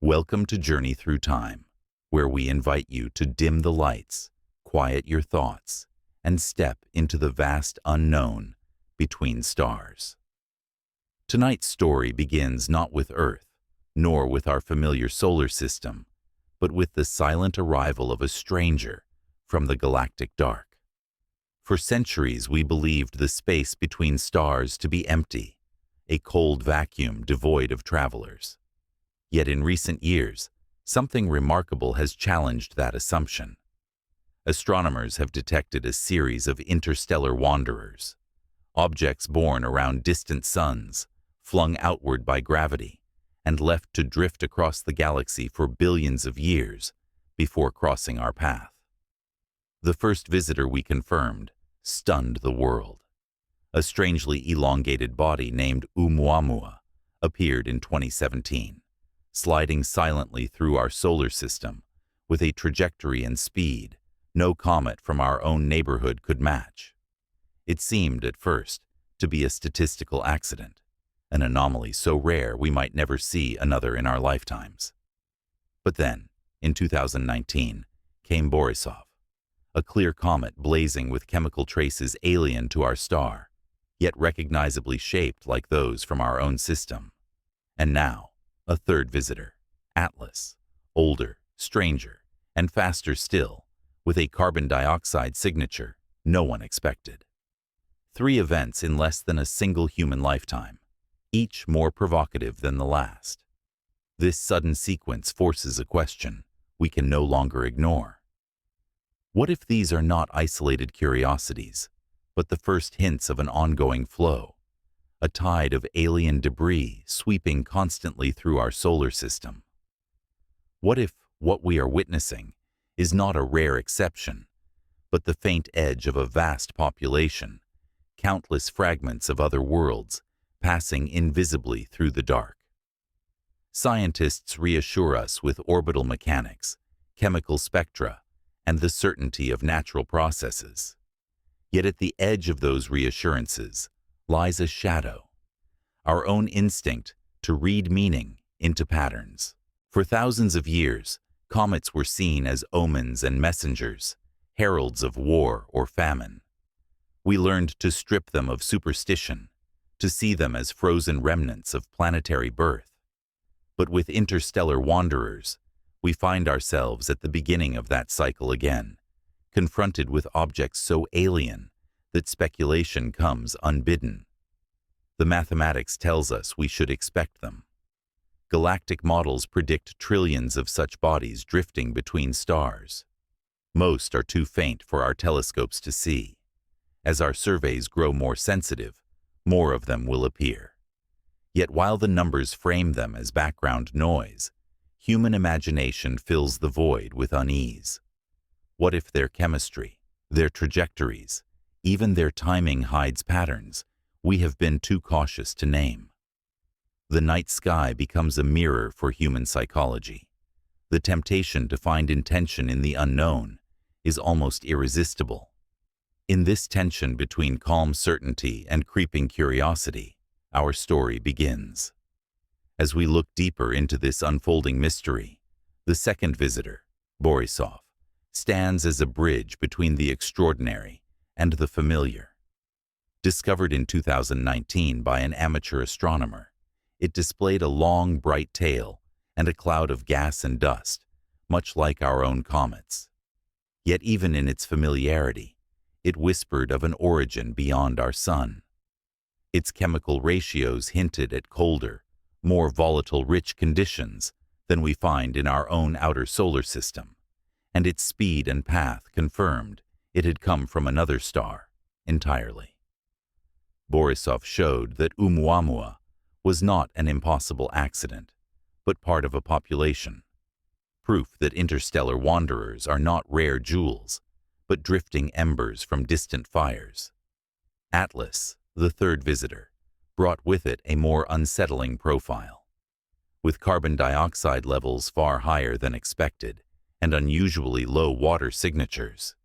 Welcome to Journey Through Time, where we invite you to dim the lights, quiet your thoughts, and step into the vast unknown between stars. Tonight's story begins not with Earth, nor with our familiar solar system, but with the silent arrival of a stranger from the galactic dark. For centuries we believed the space between stars to be empty, a cold vacuum devoid of travelers. Yet in recent years, something remarkable has challenged that assumption. Astronomers have detected a series of interstellar wanderers, objects born around distant suns, flung outward by gravity, and left to drift across the galaxy for billions of years before crossing our path. The first visitor we confirmed stunned the world. A strangely elongated body named Oumuamua appeared in 2017, sliding silently through our solar system with a trajectory and speed no comet from our own neighborhood could match. It seemed at first to be a statistical accident, an anomaly so rare we might never see another in our lifetimes. But then, in 2019, came Borisov, a clear comet blazing with chemical traces alien to our star, yet recognizably shaped like those from our own system. And now, a third visitor, Atlas, older, stranger, and faster still, with a carbon dioxide signature no one expected. 3 events in less than a single human lifetime, each more provocative than the last. This sudden sequence forces a question we can no longer ignore. What if these are not isolated curiosities, but the first hints of an ongoing flow? A tide of alien debris sweeping constantly through our solar system. What if what we are witnessing is not a rare exception, but the faint edge of a vast population, countless fragments of other worlds passing invisibly through the dark? Scientists reassure us with orbital mechanics, chemical spectra, and the certainty of natural processes. Yet at the edge of those reassurances lies a shadow, our own instinct to read meaning into patterns. For thousands of years, comets were seen as omens and messengers, heralds of war or famine. We learned to strip them of superstition, to see them as frozen remnants of planetary birth. But with interstellar wanderers, we find ourselves at the beginning of that cycle again, confronted with objects so alien that speculation comes unbidden. The mathematics tells us we should expect them. Galactic models predict trillions of such bodies drifting between stars. Most are too faint for our telescopes to see. As our surveys grow more sensitive, more of them will appear. Yet while the numbers frame them as background noise, human imagination fills the void with unease. What if their chemistry, their trajectories, even their timing hides patterns we have been too cautious to name? The night sky becomes a mirror for human psychology. The temptation to find intention in the unknown is almost irresistible. In this tension between calm certainty and creeping curiosity, our story begins. As we look deeper into this unfolding mystery, the second visitor, Borisov, stands as a bridge between the extraordinary and the familiar. Discovered in 2019 by an amateur astronomer, it displayed a long, bright tail and a cloud of gas and dust, much like our own comets. Yet even in its familiarity, it whispered of an origin beyond our sun. Its chemical ratios hinted at colder, more volatile rich conditions than we find in our own outer solar system, and its speed and path confirmed it had come from another star entirely. Borisov showed that Oumuamua was not an impossible accident, but part of a population. Proof that interstellar wanderers are not rare jewels, but drifting embers from distant fires. Atlas, the third visitor, brought with it a more unsettling profile. With carbon dioxide levels far higher than expected and unusually low water signatures,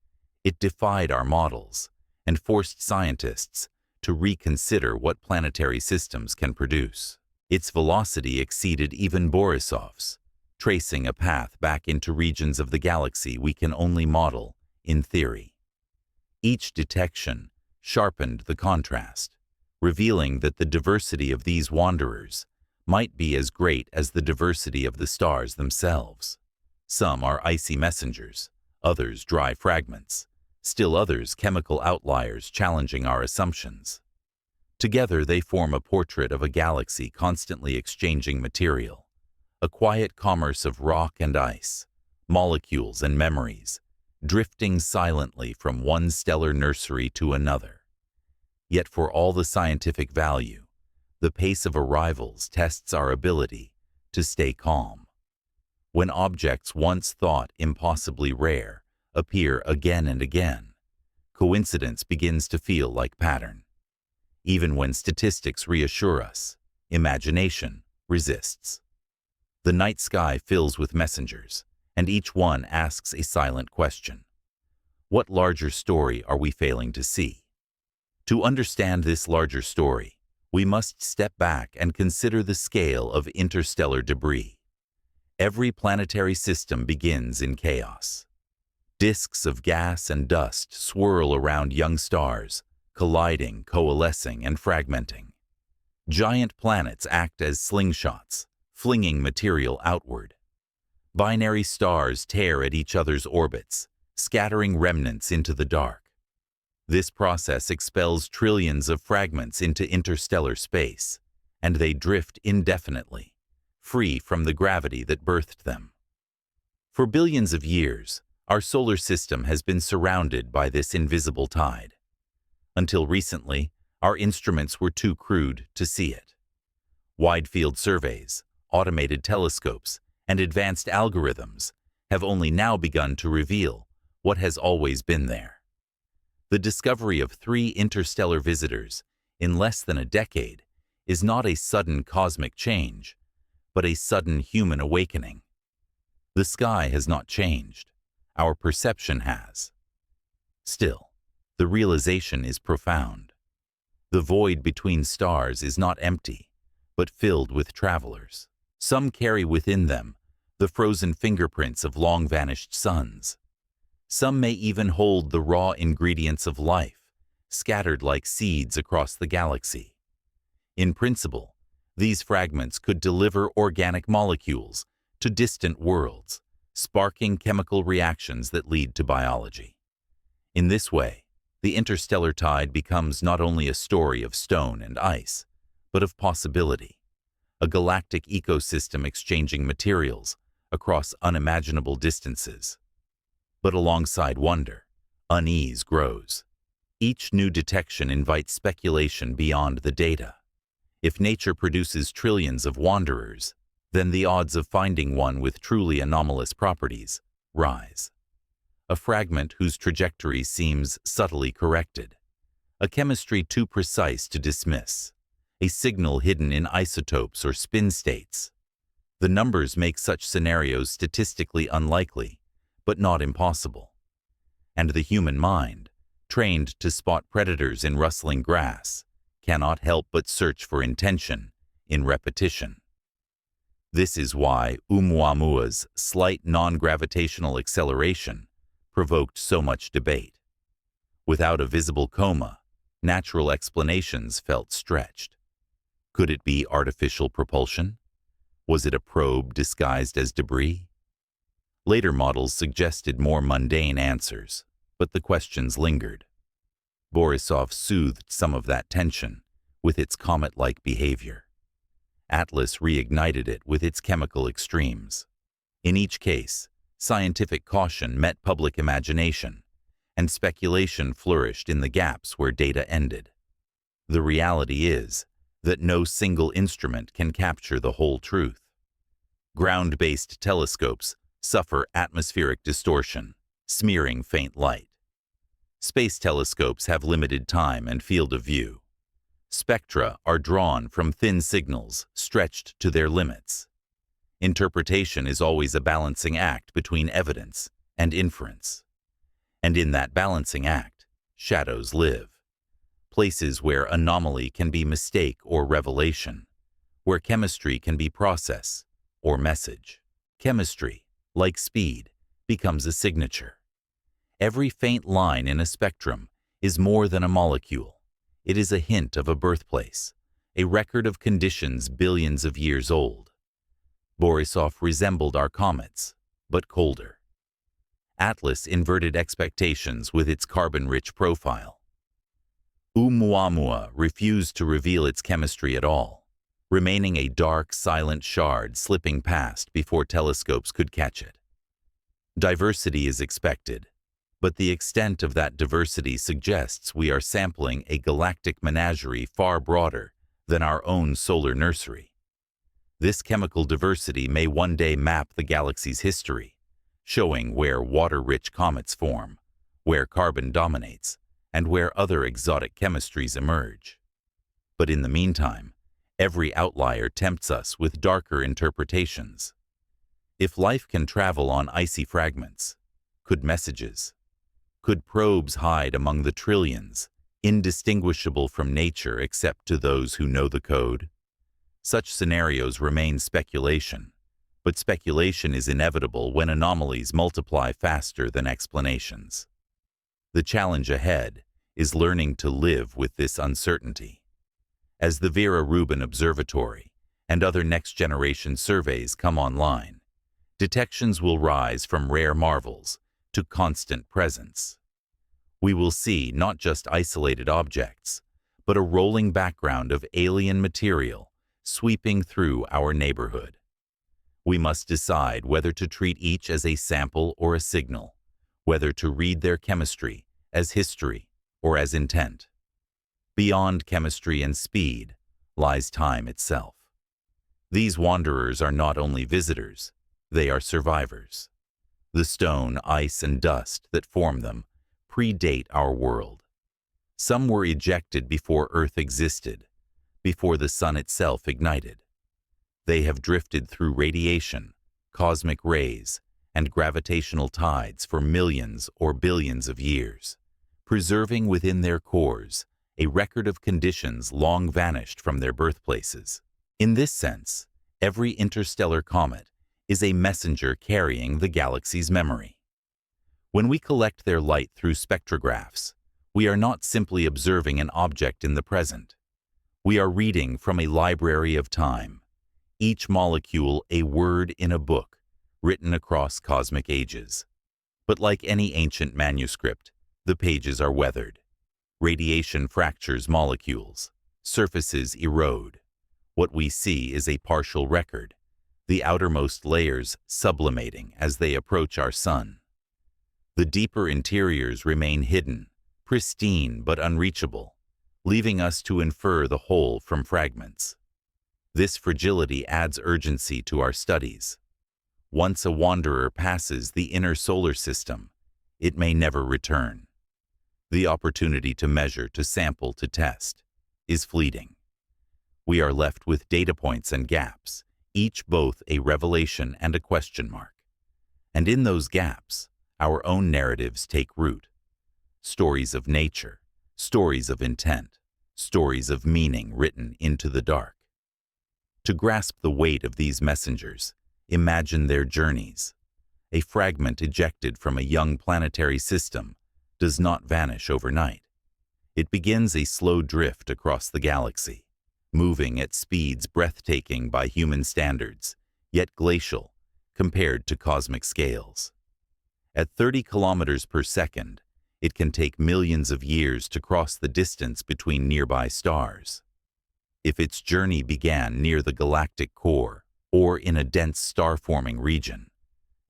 it defied our models and forced scientists to reconsider what planetary systems can produce. Its velocity exceeded even Borisov's, tracing a path back into regions of the galaxy we can only model in theory. Each detection sharpened the contrast, revealing that the diversity of these wanderers might be as great as the diversity of the stars themselves. Some are icy messengers, others dry fragments, still others chemical outliers challenging our assumptions. Together they form a portrait of a galaxy constantly exchanging material, a quiet commerce of rock and ice, molecules and memories, drifting silently from one stellar nursery to another. Yet for all the scientific value, the pace of arrivals tests our ability to stay calm. When objects once thought impossibly rare appear again and again, coincidence begins to feel like pattern. Even when statistics reassure us, imagination resists. The night sky fills with messengers, and each one asks a silent question. What larger story are we failing to see? To understand this larger story, we must step back and consider the scale of interstellar debris. Every planetary system begins in chaos. Disks of gas and dust swirl around young stars, colliding, coalescing, and fragmenting. Giant planets act as slingshots, flinging material outward. Binary stars tear at each other's orbits, scattering remnants into the dark. This process expels trillions of fragments into interstellar space, and they drift indefinitely, free from the gravity that birthed them. For billions of years, our solar system has been surrounded by this invisible tide. Until recently, our instruments were too crude to see it. Wide-field surveys, automated telescopes, and advanced algorithms have only now begun to reveal what has always been there. The discovery of 3 interstellar visitors in less than a decade is not a sudden cosmic change, but a sudden human awakening. The sky has not changed. Our perception has. Still, the realization is profound. The void between stars is not empty, but filled with travelers. Some carry within them the frozen fingerprints of long-vanished suns. Some may even hold the raw ingredients of life, scattered like seeds across the galaxy. In principle, these fragments could deliver organic molecules to distant worlds, sparking chemical reactions that lead to biology. In this way, the interstellar tide becomes not only a story of stone and ice, but of possibility, a galactic ecosystem exchanging materials across unimaginable distances. But alongside wonder, unease grows. Each new detection invites speculation beyond the data. If nature produces trillions of wanderers, then the odds of finding one with truly anomalous properties rise. A fragment whose trajectory seems subtly corrected, a chemistry too precise to dismiss, a signal hidden in isotopes or spin states. The numbers make such scenarios statistically unlikely, but not impossible. And the human mind, trained to spot predators in rustling grass, cannot help but search for intention in repetition. This is why Oumuamua's slight non-gravitational acceleration provoked so much debate. Without a visible coma, natural explanations felt stretched. Could it be artificial propulsion? Was it a probe disguised as debris? Later models suggested more mundane answers, but the questions lingered. Borisov soothed some of that tension with its comet-like behavior. Atlas reignited it with its chemical extremes. In each case, scientific caution met public imagination, and speculation flourished in the gaps where data ended. The reality is that no single instrument can capture the whole truth. Ground-based telescopes suffer atmospheric distortion, smearing faint light. Space telescopes have limited time and field of view. Spectra are drawn from thin signals stretched to their limits. Interpretation is always a balancing act between evidence and inference. And in that balancing act, shadows live. Places where anomaly can be mistake or revelation, where chemistry can be process or message. Chemistry, like speed, becomes a signature. Every faint line in a spectrum is more than a molecule. It is a hint of a birthplace, a record of conditions billions of years old. Borisov resembled our comets, but colder. Atlas inverted expectations with its carbon-rich profile. Oumuamua refused to reveal its chemistry at all, remaining a dark, silent shard slipping past before telescopes could catch it. Diversity is expected, but the extent of that diversity suggests we are sampling a galactic menagerie far broader than our own solar nursery. This chemical diversity may one day map the galaxy's history, showing where water-rich comets form, where carbon dominates, and where other exotic chemistries emerge. But in the meantime, every outlier tempts us with darker interpretations. If life can travel on icy fragments, could messages? Could probes hide among the trillions, indistinguishable from nature except to those who know the code? Such scenarios remain speculation, but speculation is inevitable when anomalies multiply faster than explanations. The challenge ahead is learning to live with this uncertainty. As the Vera Rubin Observatory and other next-generation surveys come online, detections will rise from rare marvels to constant presence. We will see not just isolated objects, but a rolling background of alien material sweeping through our neighborhood. We must decide whether to treat each as a sample or a signal, whether to read their chemistry as history or as intent. Beyond chemistry and speed lies time itself. These wanderers are not only visitors, they are survivors. The stone, ice, and dust that form them predate our world. Some were ejected before Earth existed, before the sun itself ignited. They have drifted through radiation, cosmic rays, and gravitational tides for millions or billions of years, preserving within their cores a record of conditions long vanished from their birthplaces. In this sense, every interstellar comet is a messenger carrying the galaxy's memory. When we collect their light through spectrographs, we are not simply observing an object in the present. We are reading from a library of time, each molecule a word in a book written across cosmic ages. But like any ancient manuscript, the pages are weathered. Radiation fractures molecules, surfaces erode. What we see is a partial record, the outermost layers sublimating as they approach our sun. The deeper interiors remain hidden, pristine but unreachable, leaving us to infer the whole from fragments. This fragility adds urgency to our studies. Once a wanderer passes the inner solar system, it may never return. The opportunity to measure, to sample, to test is fleeting. We are left with data points and gaps, each both a revelation and a question mark. And in those gaps, our own narratives take root. Stories of nature, stories of intent, stories of meaning written into the dark. To grasp the weight of these messengers, imagine their journeys. A fragment ejected from a young planetary system does not vanish overnight. It begins a slow drift across the galaxy, moving at speeds breathtaking by human standards, yet glacial compared to cosmic scales. At 30 kilometers per second, it can take millions of years to cross the distance between nearby stars. If its journey began near the galactic core or in a dense star-forming region,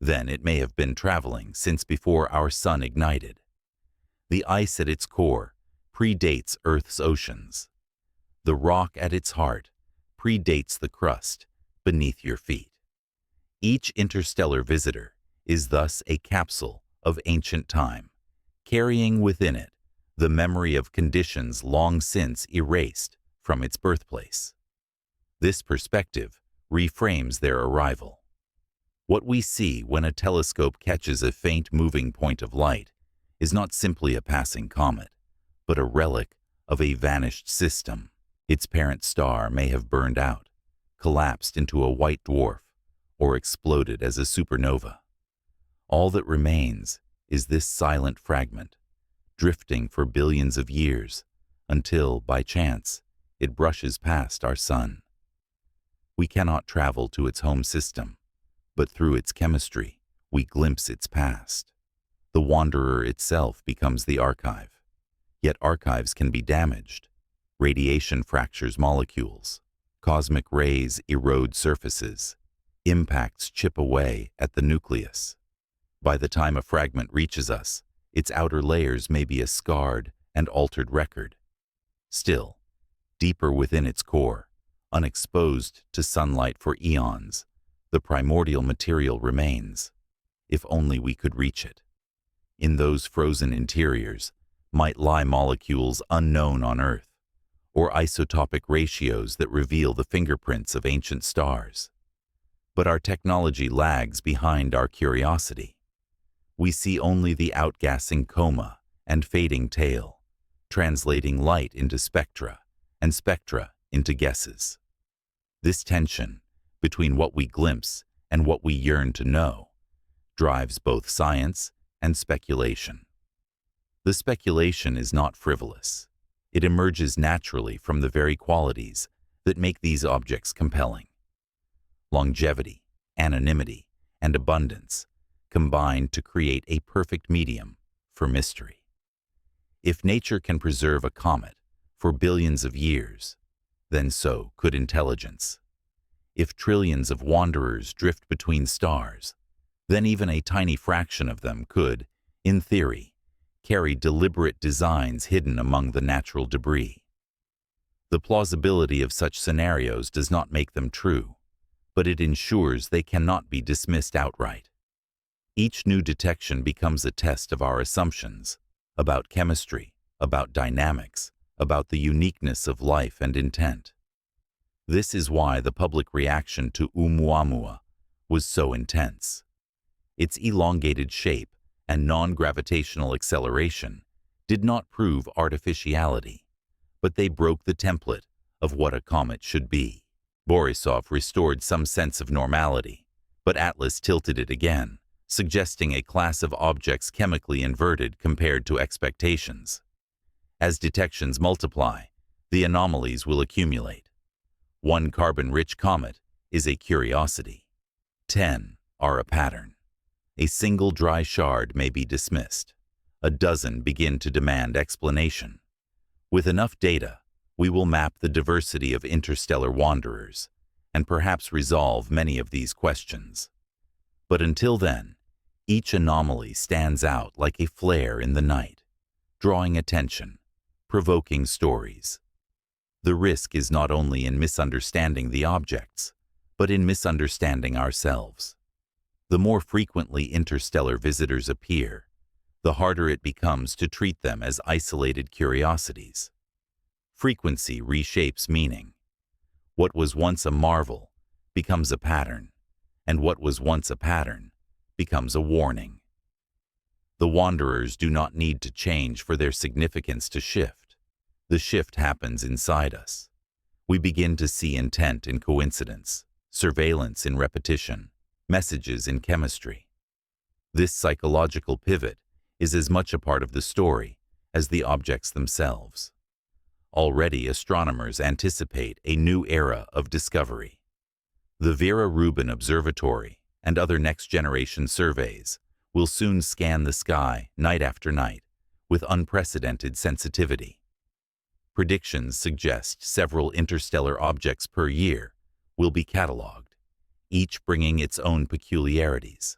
then it may have been traveling since before our sun ignited. The ice at its core predates Earth's oceans. The rock at its heart predates the crust beneath your feet. Each interstellar visitor is thus a capsule of ancient time, carrying within it the memory of conditions long since erased from its birthplace. This perspective reframes their arrival. What we see when a telescope catches a faint moving point of light is not simply a passing comet, but a relic of a vanished system. Its parent star may have burned out, collapsed into a white dwarf, or exploded as a supernova. All that remains is this silent fragment, drifting for billions of years until, by chance, it brushes past our sun. We cannot travel to its home system, but through its chemistry, we glimpse its past. The wanderer itself becomes the archive. Yet archives can be damaged. Radiation fractures molecules. Cosmic rays erode surfaces. Impacts chip away at the nucleus. By the time a fragment reaches us, its outer layers may be a scarred and altered record. Still, deeper within its core, unexposed to sunlight for eons, the primordial material remains, if only we could reach it. In those frozen interiors might lie molecules unknown on Earth, or isotopic ratios that reveal the fingerprints of ancient stars. But our technology lags behind our curiosity. We see only the outgassing coma and fading tail, translating light into spectra and spectra into guesses. This tension between what we glimpse and what we yearn to know drives both science and speculation. The speculation is not frivolous. It emerges naturally from the very qualities that make these objects compelling. Longevity, anonymity, and abundance combine to create a perfect medium for mystery. If nature can preserve a comet for billions of years, then so could intelligence. If trillions of wanderers drift between stars, then even a tiny fraction of them could, in theory, carry deliberate designs hidden among the natural debris. The plausibility of such scenarios does not make them true, but it ensures they cannot be dismissed outright. Each new detection becomes a test of our assumptions about chemistry, about dynamics, about the uniqueness of life and intent. This is why the public reaction to Oumuamua was so intense. Its elongated shape and non-gravitational acceleration did not prove artificiality, but they broke the template of what a comet should be. Borisov restored some sense of normality, but Atlas tilted it again, suggesting a class of objects chemically inverted compared to expectations. As detections multiply, the anomalies will accumulate. One carbon-rich comet is a curiosity. 10 are a pattern. A single dry shard may be dismissed. A dozen begin to demand explanation. With enough data, we will map the diversity of interstellar wanderers and perhaps resolve many of these questions. But until then, each anomaly stands out like a flare in the night, drawing attention, provoking stories. The risk is not only in misunderstanding the objects, but in misunderstanding ourselves. The more frequently interstellar visitors appear, the harder it becomes to treat them as isolated curiosities. Frequency reshapes meaning. What was once a marvel becomes a pattern, and what was once a pattern becomes a warning. The wanderers do not need to change for their significance to shift. The shift happens inside us. We begin to see intent in coincidence, surveillance in repetition, messages in chemistry. This psychological pivot is as much a part of the story as the objects themselves. Already astronomers anticipate a new era of discovery. The Vera Rubin Observatory and other next-generation surveys will soon scan the sky night after night with unprecedented sensitivity. Predictions suggest several interstellar objects per year will be catalogued, each bringing its own peculiarities.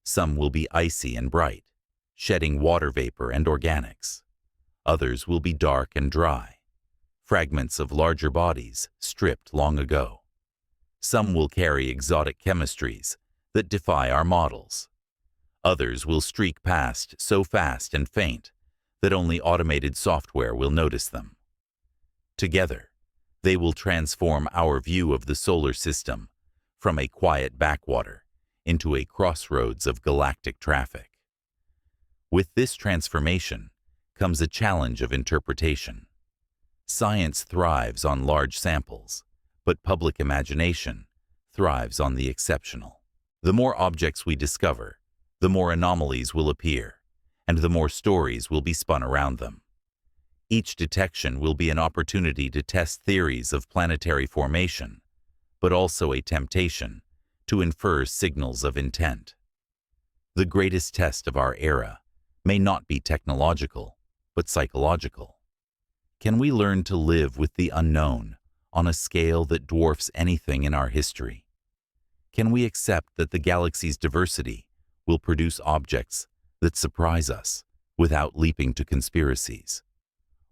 Some will be icy and bright, shedding water vapor and organics. Others will be dark and dry, fragments of larger bodies stripped long ago. Some will carry exotic chemistries that defy our models. Others will streak past so fast and faint that only automated software will notice them. Together, they will transform our view of the solar system from a quiet backwater into a crossroads of galactic traffic. With this transformation comes a challenge of interpretation. Science thrives on large samples, but public imagination thrives on the exceptional. The more objects we discover, the more anomalies will appear, and the more stories will be spun around them. Each detection will be an opportunity to test theories of planetary formation, but also a temptation to infer signals of intent. The greatest test of our era may not be technological, but psychological. Can we learn to live with the unknown on a scale that dwarfs anything in our history? Can we accept that the galaxy's diversity will produce objects that surprise us without leaping to conspiracies?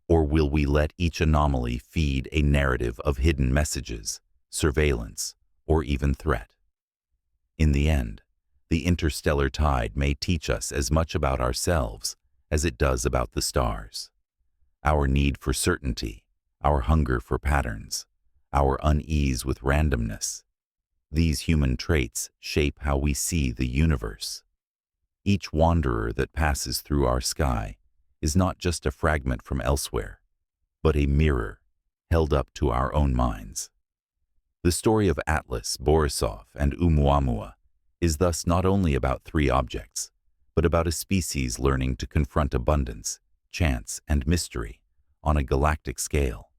Or will we let each anomaly feed a narrative of hidden messages, surveillance, or even threat? In the end, the interstellar tide may teach us as much about ourselves as it does about the stars. Our need for certainty, our hunger for patterns, our unease with randomness. These human traits shape how we see the universe. Each wanderer that passes through our sky is not just a fragment from elsewhere, but a mirror held up to our own minds. The story of Atlas, Borisov, and Oumuamua is thus not only about three objects, but about a species learning to confront abundance, chance, and mystery on a galactic scale.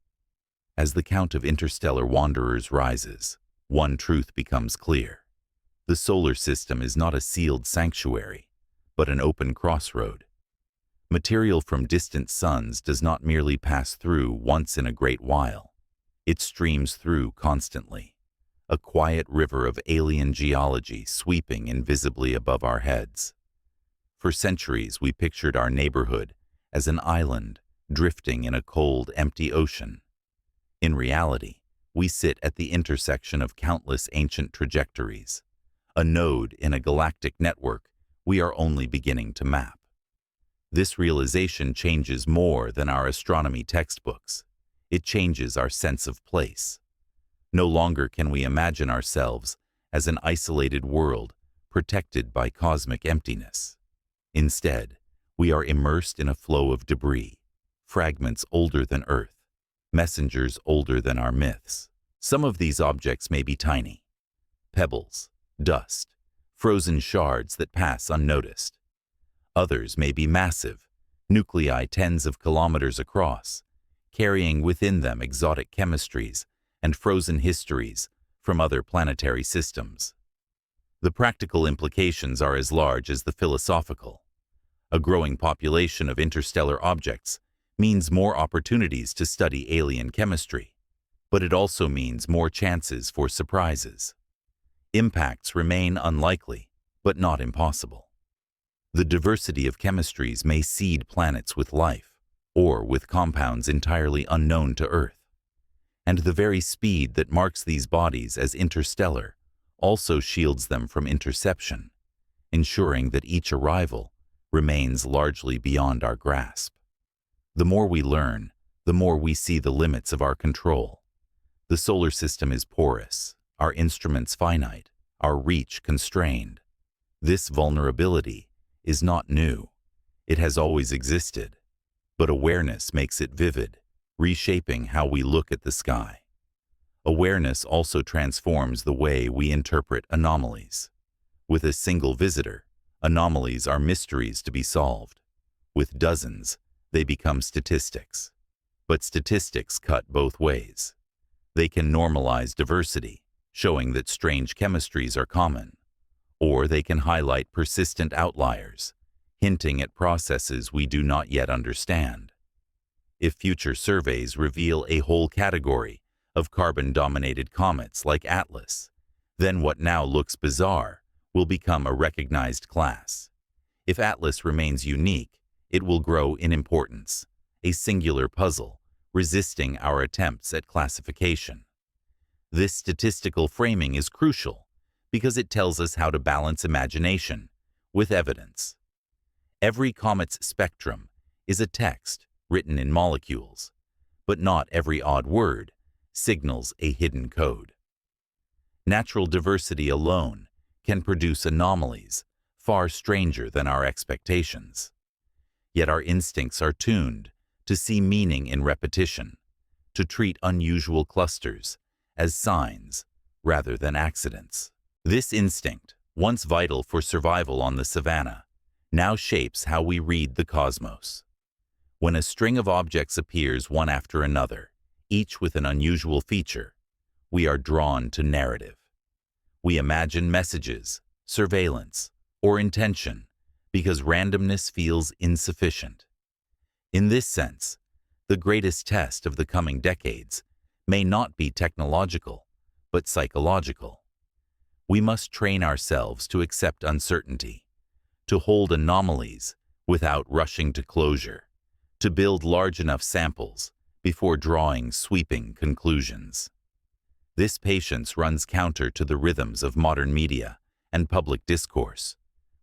As the count of interstellar wanderers rises, one truth becomes clear. The solar system is not a sealed sanctuary, but an open crossroad. Material from distant suns does not merely pass through once in a great while. It streams through constantly, a quiet river of alien geology sweeping invisibly above our heads. For centuries, we pictured our neighborhood as an island drifting in a cold, empty ocean. In reality, we sit at the intersection of countless ancient trajectories, a node in a galactic network we are only beginning to map. This realization changes more than our astronomy textbooks. It changes our sense of place. No longer can we imagine ourselves as an isolated world protected by cosmic emptiness. Instead, we are immersed in a flow of debris, fragments older than Earth, messengers older than our myths. Some of these objects may be tiny, pebbles, dust, frozen shards that pass unnoticed. Others may be massive, nuclei tens of kilometers across, carrying within them exotic chemistries and frozen histories from other planetary systems. The practical implications are as large as the philosophical. A growing population of interstellar objects means more opportunities to study alien chemistry, but it also means more chances for surprises. Impacts remain unlikely, but not impossible. The diversity of chemistries may seed planets with life, or with compounds entirely unknown to Earth. And the very speed that marks these bodies as interstellar also shields them from interception, ensuring that each arrival remains largely beyond our grasp. The more we learn, the more we see the limits of our control. The solar system is porous, our instruments finite, our reach constrained. This vulnerability is not new. It has always existed, but awareness makes it vivid, reshaping how we look at the sky. Awareness also transforms the way we interpret anomalies. With a single visitor, anomalies are mysteries to be solved. With dozens, they become statistics. But statistics cut both ways. They can normalize diversity, showing that strange chemistries are common, or they can highlight persistent outliers, hinting at processes we do not yet understand. If future surveys reveal a whole category of carbon-dominated comets like Atlas, then what now looks bizarre will become a recognized class. If Atlas remains unique, it will grow in importance, a singular puzzle, resisting our attempts at classification. This statistical framing is crucial because it tells us how to balance imagination with evidence. Every comet's spectrum is a text written in molecules, but not every odd word signals a hidden code. Natural diversity alone can produce anomalies far stranger than our expectations. Yet our instincts are tuned to see meaning in repetition, to treat unusual clusters as signs rather than accidents. This instinct, once vital for survival on the savannah, now shapes how we read the cosmos. When a string of objects appears one after another, each with an unusual feature, we are drawn to narrative. We imagine messages, surveillance, or intention because randomness feels insufficient. In this sense, the greatest test of the coming decades may not be technological, but psychological. We must train ourselves to accept uncertainty, to hold anomalies without rushing to closure, to build large enough samples before drawing sweeping conclusions. This patience runs counter to the rhythms of modern media and public discourse,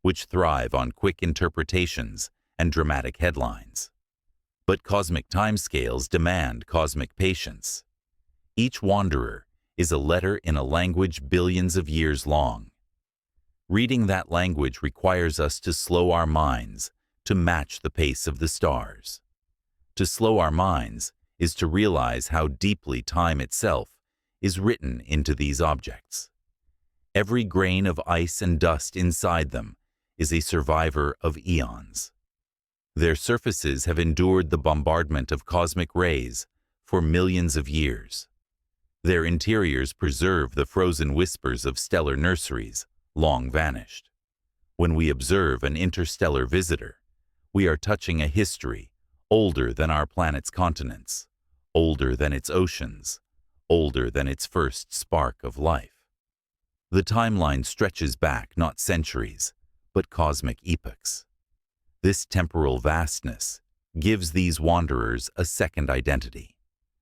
which thrive on quick interpretations and dramatic headlines. But cosmic timescales demand cosmic patience. Each wanderer is a letter in a language billions of years long. Reading that language requires us to slow our minds to match the pace of the stars. To slow our minds is to realize how deeply time itself is written into these objects. Every grain of ice and dust inside them is a survivor of eons. Their surfaces have endured the bombardment of cosmic rays for millions of years. Their interiors preserve the frozen whispers of stellar nurseries long vanished. When we observe an interstellar visitor, we are touching a history older than our planet's continents, older than its oceans, older than its first spark of life. The timeline stretches back not centuries, but cosmic epochs. This temporal vastness gives these wanderers a second identity,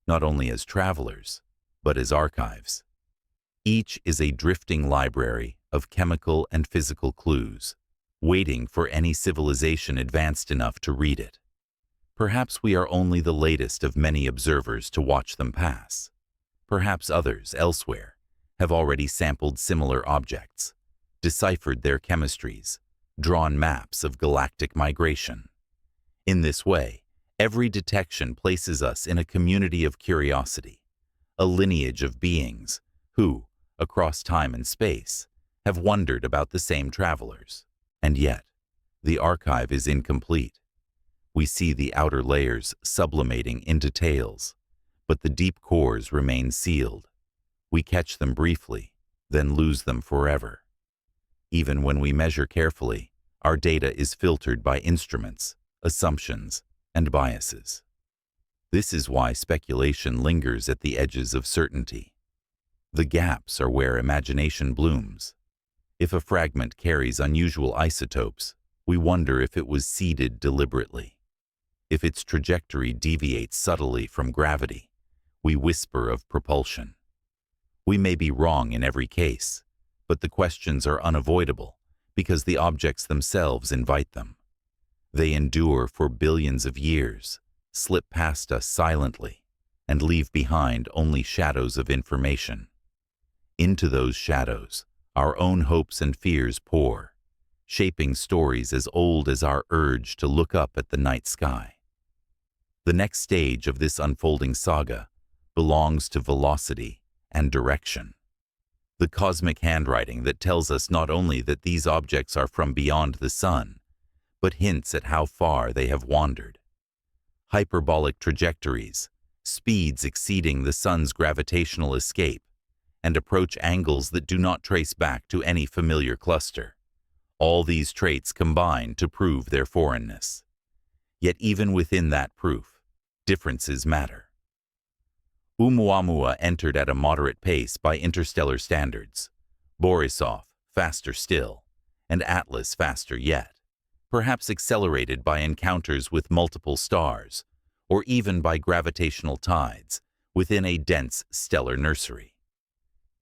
not only as travelers, but as archives. Each is a drifting library of chemical and physical clues, waiting for any civilization advanced enough to read it. Perhaps we are only the latest of many observers to watch them pass. Perhaps others elsewhere have already sampled similar objects, deciphered their chemistries, drawn maps of galactic migration. In this way, every detection places us in a community of curiosity, a lineage of beings who, across time and space, have wondered about the same travelers. And yet, the archive is incomplete. We see the outer layers sublimating into tales, but the deep cores remain sealed. We catch them briefly, then lose them forever. Even when we measure carefully, our data is filtered by instruments, assumptions, and biases. This is why speculation lingers at the edges of certainty. The gaps are where imagination blooms. If a fragment carries unusual isotopes, we wonder if it was seeded deliberately. If its trajectory deviates subtly from gravity, we whisper of propulsion. We may be wrong in every case, but the questions are unavoidable because the objects themselves invite them. They endure for billions of years, slip past us silently, and leave behind only shadows of information. Into those shadows, our own hopes and fears pour, shaping stories as old as our urge to look up at the night sky. The next stage of this unfolding saga belongs to velocity and direction. The cosmic handwriting that tells us not only that these objects are from beyond the sun, but hints at how far they have wandered. Hyperbolic trajectories, speeds exceeding the sun's gravitational escape, and approach angles that do not trace back to any familiar cluster. All these traits combine to prove their foreignness. Yet even within that proof, differences matter. Oumuamua entered at a moderate pace by interstellar standards, Borisov faster still, and Atlas faster yet, perhaps accelerated by encounters with multiple stars, or even by gravitational tides within a dense stellar nursery.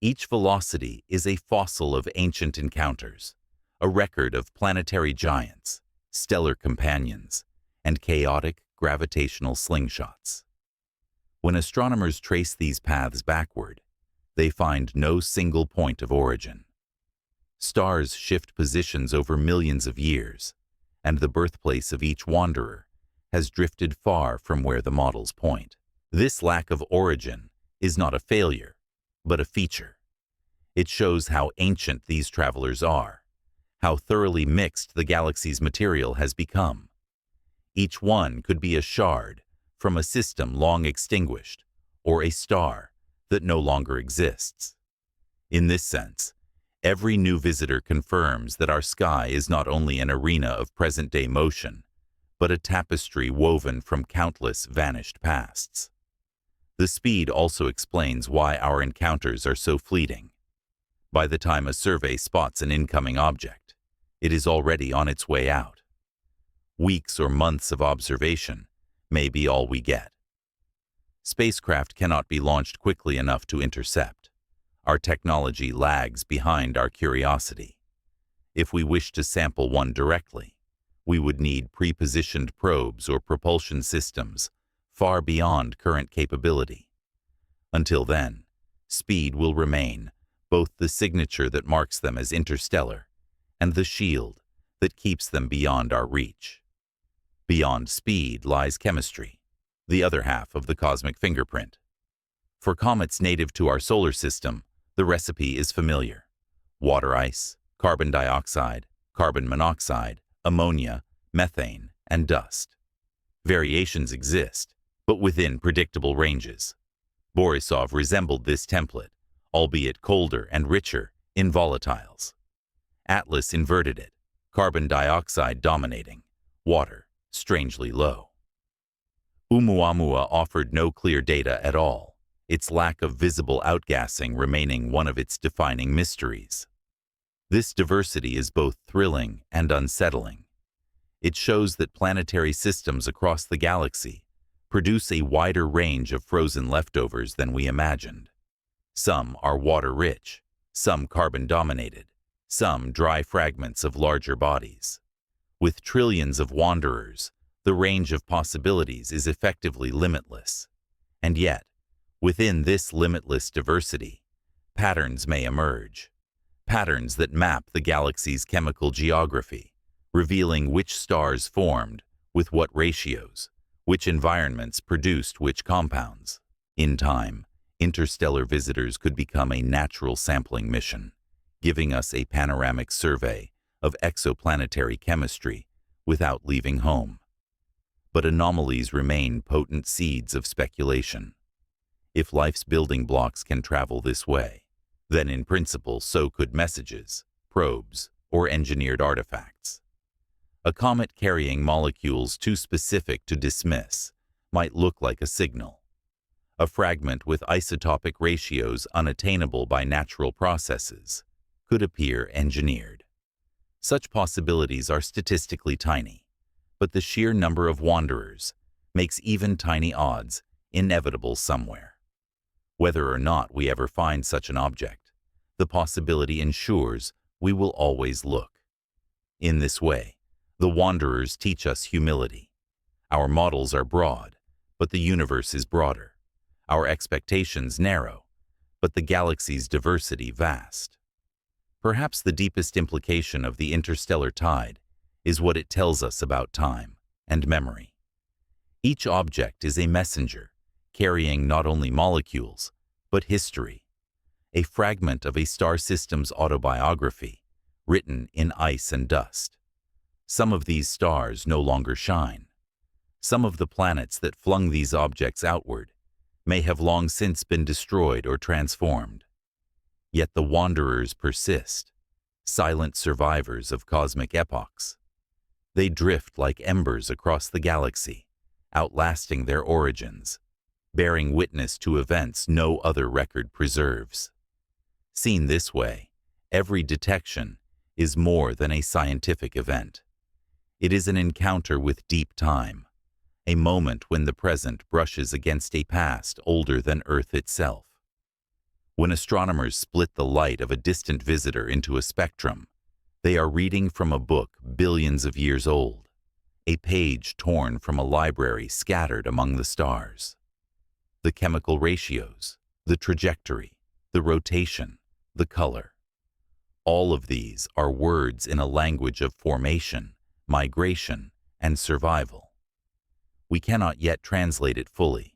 Each velocity is a fossil of ancient encounters, a record of planetary giants, stellar companions, and chaotic gravitational slingshots. When astronomers trace these paths backward, they find no single point of origin. Stars shift positions over millions of years, and the birthplace of each wanderer has drifted far from where the models point. This lack of origin is not a failure, but a feature. It shows how ancient these travelers are, how thoroughly mixed the galaxy's material has become. Each one could be a shard from a system long extinguished, or a star that no longer exists. In this sense, every new visitor confirms that our sky is not only an arena of present-day motion, but a tapestry woven from countless vanished pasts. The speed also explains why our encounters are so fleeting. By the time a survey spots an incoming object, it is already on its way out. Weeks or months of observation may be all we get. Spacecraft cannot be launched quickly enough to intercept. Our technology lags behind our curiosity. If we wish to sample one directly, we would need pre-positioned probes or propulsion systems far beyond current capability. Until then, speed will remain both the signature that marks them as interstellar and the shield that keeps them beyond our reach. Beyond speed lies chemistry, the other half of the cosmic fingerprint. For comets native to our solar system, the recipe is familiar: water ice, carbon dioxide, carbon monoxide, ammonia, methane, and dust. Variations exist, but within predictable ranges. Borisov resembled this template, albeit colder and richer in volatiles. Atlas inverted it, carbon dioxide dominating, water strangely low. Oumuamua offered no clear data at all, its lack of visible outgassing remaining one of its defining mysteries. This diversity is both thrilling and unsettling. It shows that planetary systems across the galaxy produce a wider range of frozen leftovers than we imagined. Some are water-rich, some carbon-dominated, some dry fragments of larger bodies. With trillions of wanderers, the range of possibilities is effectively limitless. And yet, within this limitless diversity, patterns may emerge. Patterns that map the galaxy's chemical geography, revealing which stars formed, with what ratios, which environments produced which compounds. In time, interstellar visitors could become a natural sampling mission, giving us a panoramic survey of exoplanetary chemistry without leaving home. But anomalies remain potent seeds of speculation. If life's building blocks can travel this way, then in principle so could messages, probes, or engineered artifacts. A comet carrying molecules too specific to dismiss might look like a signal. A fragment with isotopic ratios unattainable by natural processes could appear engineered. Such possibilities are statistically tiny, but the sheer number of wanderers makes even tiny odds inevitable somewhere. Whether or not we ever find such an object, the possibility ensures we will always look. In this way, the wanderers teach us humility. Our models are broad, but the universe is broader. Our expectations narrow, but the galaxy's diversity vast. Perhaps the deepest implication of the interstellar tide is what it tells us about time and memory. Each object is a messenger, carrying not only molecules, but history, a fragment of a star system's autobiography, written in ice and dust. Some of these stars no longer shine. Some of the planets that flung these objects outward may have long since been destroyed or transformed. Yet the wanderers persist, silent survivors of cosmic epochs. They drift like embers across the galaxy, outlasting their origins, bearing witness to events no other record preserves. Seen this way, every detection is more than a scientific event. It is an encounter with deep time, a moment when the present brushes against a past older than Earth itself. When astronomers split the light of a distant visitor into a spectrum, they are reading from a book billions of years old, a page torn from a library scattered among the stars. The chemical ratios, the trajectory, the rotation, the color. All of these are words in a language of formation, migration, and survival. We cannot yet translate it fully,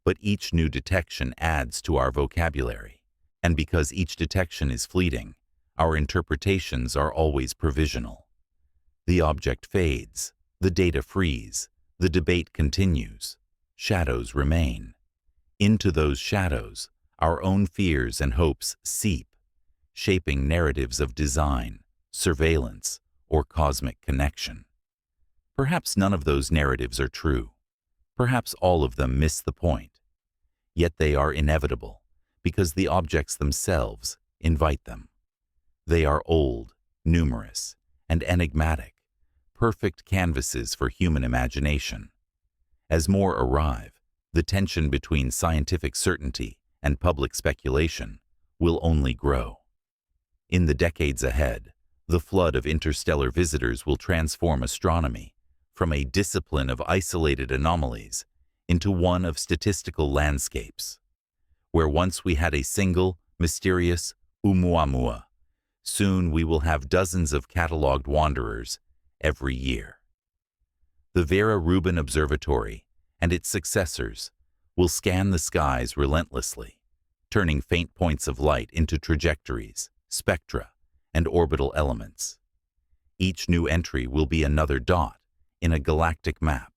but each new detection adds to our vocabulary, And because each detection is fleeting, our interpretations are always provisional. The object fades, the data freeze, the debate continues, shadows remain. Into those shadows, our own fears and hopes seep, shaping narratives of design, surveillance, or cosmic connection. Perhaps none of those narratives are true. Perhaps all of them miss the point. Yet they are inevitable, because the objects themselves invite them. They are old, numerous, and enigmatic, perfect canvases for human imagination. As more arrive, the tension between scientific certainty and public speculation will only grow. In the decades ahead, the flood of interstellar visitors will transform astronomy from a discipline of isolated anomalies into one of statistical landscapes. Where once we had a single, mysterious Oumuamua, soon we will have dozens of catalogued wanderers every year. The Vera Rubin Observatory and its successors will scan the skies relentlessly, turning faint points of light into trajectories, spectra, and orbital elements. Each new entry will be another dot in a galactic map,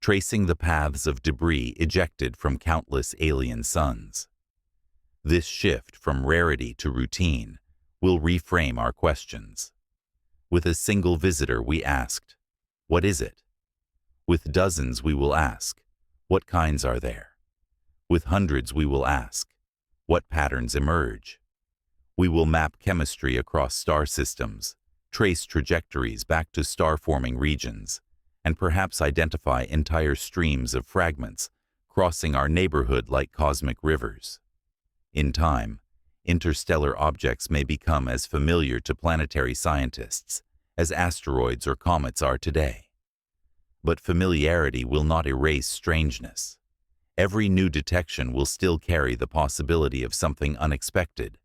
tracing the paths of debris ejected from countless alien suns. This shift from rarity to routine will reframe our questions. With a single visitor, we asked, "What is it?" With dozens, we will ask, "What kinds are there?" With hundreds, we will ask, "What patterns emerge?" We will map chemistry across star systems, trace trajectories back to star-forming regions, and perhaps identify entire streams of fragments crossing our neighborhood like cosmic rivers. In time, interstellar objects may become as familiar to planetary scientists as asteroids or comets are today. But familiarity will not erase strangeness. Every new detection will still carry the possibility of something unexpected,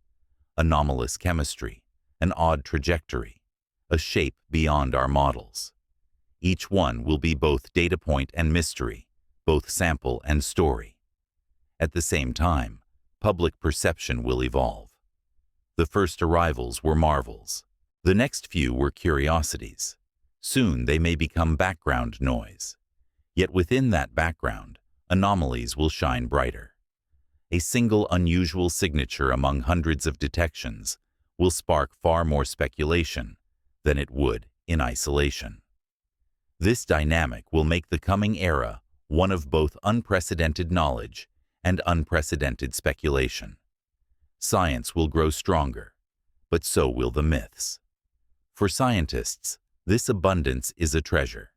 anomalous chemistry, an odd trajectory, a shape beyond our models. Each one will be both data point and mystery, both sample and story. At the same time, public perception will evolve. The first arrivals were marvels. The next few were curiosities. Soon they may become background noise. Yet within that background, anomalies will shine brighter. A single unusual signature among hundreds of detections will spark far more speculation than it would in isolation. This dynamic will make the coming era one of both unprecedented knowledge and unprecedented speculation. Science will grow stronger, but so will the myths. For scientists, this abundance is a treasure.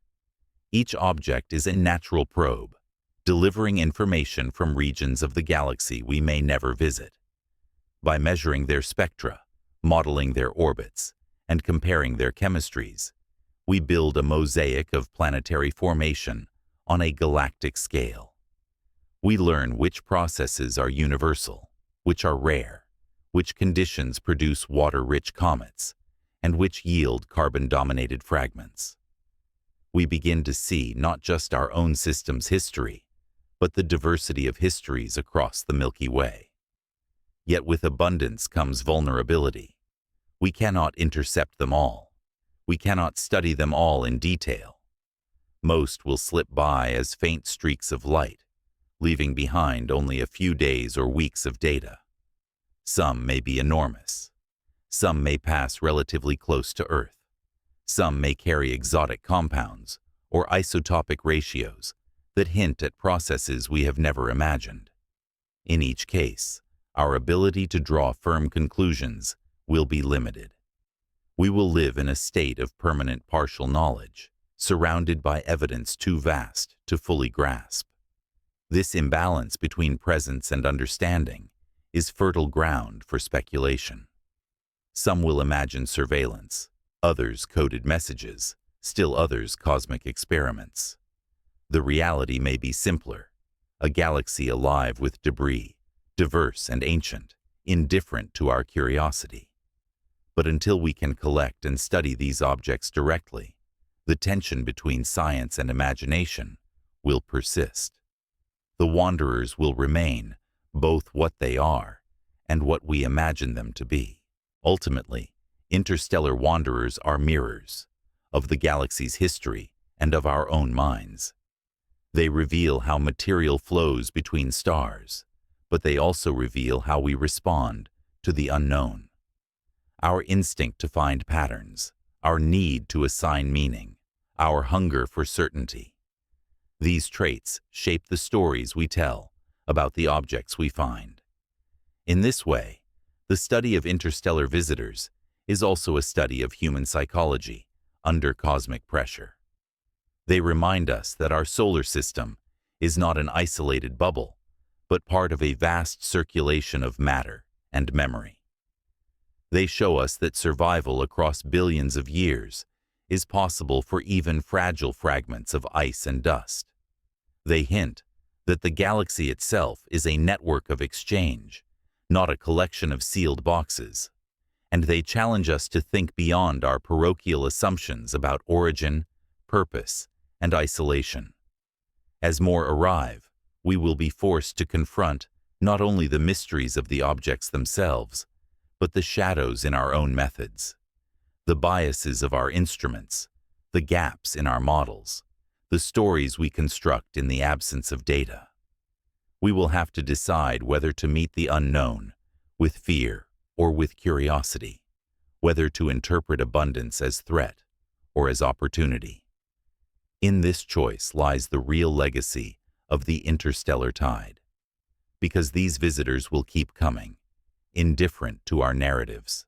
Each object is a natural probe, delivering information from regions of the galaxy we may never visit. By measuring their spectra, modeling their orbits, and comparing their chemistries, we build a mosaic of planetary formation on a galactic scale. We learn which processes are universal, which are rare, which conditions produce water-rich comets, and which yield carbon-dominated fragments. We begin to see not just our own system's history, but the diversity of histories across the Milky Way. Yet with abundance comes vulnerability. We cannot intercept them all. We cannot study them all in detail. Most will slip by as faint streaks of light, leaving behind only a few days or weeks of data. Some may be enormous. Some may pass relatively close to Earth. Some may carry exotic compounds or isotopic ratios that hint at processes we have never imagined. In each case, our ability to draw firm conclusions will be limited. We will live in a state of permanent partial knowledge, surrounded by evidence too vast to fully grasp. This imbalance between presence and understanding is fertile ground for speculation. Some will imagine surveillance, others coded messages, still others cosmic experiments. The reality may be simpler, a galaxy alive with debris, diverse and ancient, indifferent to our curiosity. But until we can collect and study these objects directly, the tension between science and imagination will persist. The wanderers will remain both what they are and what we imagine them to be. Ultimately, interstellar wanderers are mirrors of the galaxy's history and of our own minds. They reveal how material flows between stars, but they also reveal how we respond to the unknown. Our instinct to find patterns, our need to assign meaning, our hunger for certainty. These traits shape the stories we tell about the objects we find. In this way, the study of interstellar visitors is also a study of human psychology under cosmic pressure. They remind us that our solar system is not an isolated bubble, but part of a vast circulation of matter and memory. They show us that survival across billions of years is possible for even fragile fragments of ice and dust. They hint that the galaxy itself is a network of exchange, not a collection of sealed boxes, and they challenge us to think beyond our parochial assumptions about origin, purpose, and isolation. As more arrive, we will be forced to confront not only the mysteries of the objects themselves, but the shadows in our own methods, the biases of our instruments, the gaps in our models, the stories we construct in the absence of data. We will have to decide whether to meet the unknown with fear or with curiosity, whether to interpret abundance as threat or as opportunity. In this choice lies the real legacy of the interstellar tide, because these visitors will keep coming, indifferent to our narratives.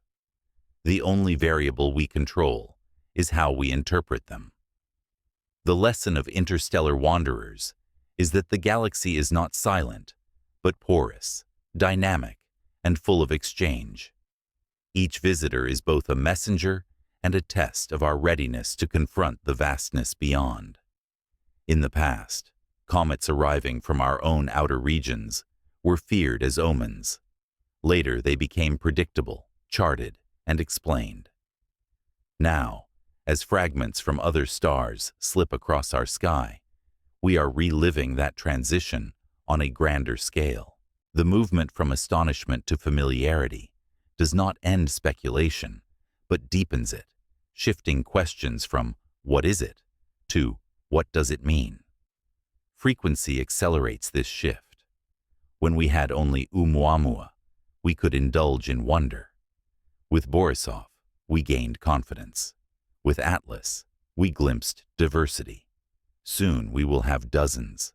The only variable we control is how we interpret them. The lesson of interstellar wanderers is that the galaxy is not silent, but porous, dynamic, and full of exchange. Each visitor is both a messenger and a test of our readiness to confront the vastness beyond. In the past, comets arriving from our own outer regions were feared as omens. Later, they became predictable, charted, and explained. Now, as fragments from other stars slip across our sky, we are reliving that transition on a grander scale. The movement from astonishment to familiarity does not end speculation, but deepens it, shifting questions from "what is it?" to "what does it mean?" Frequency accelerates this shift. When we had only Oumuamua, we could indulge in wonder. With Borisov, we gained confidence. With Atlas, we glimpsed diversity. Soon we will have dozens.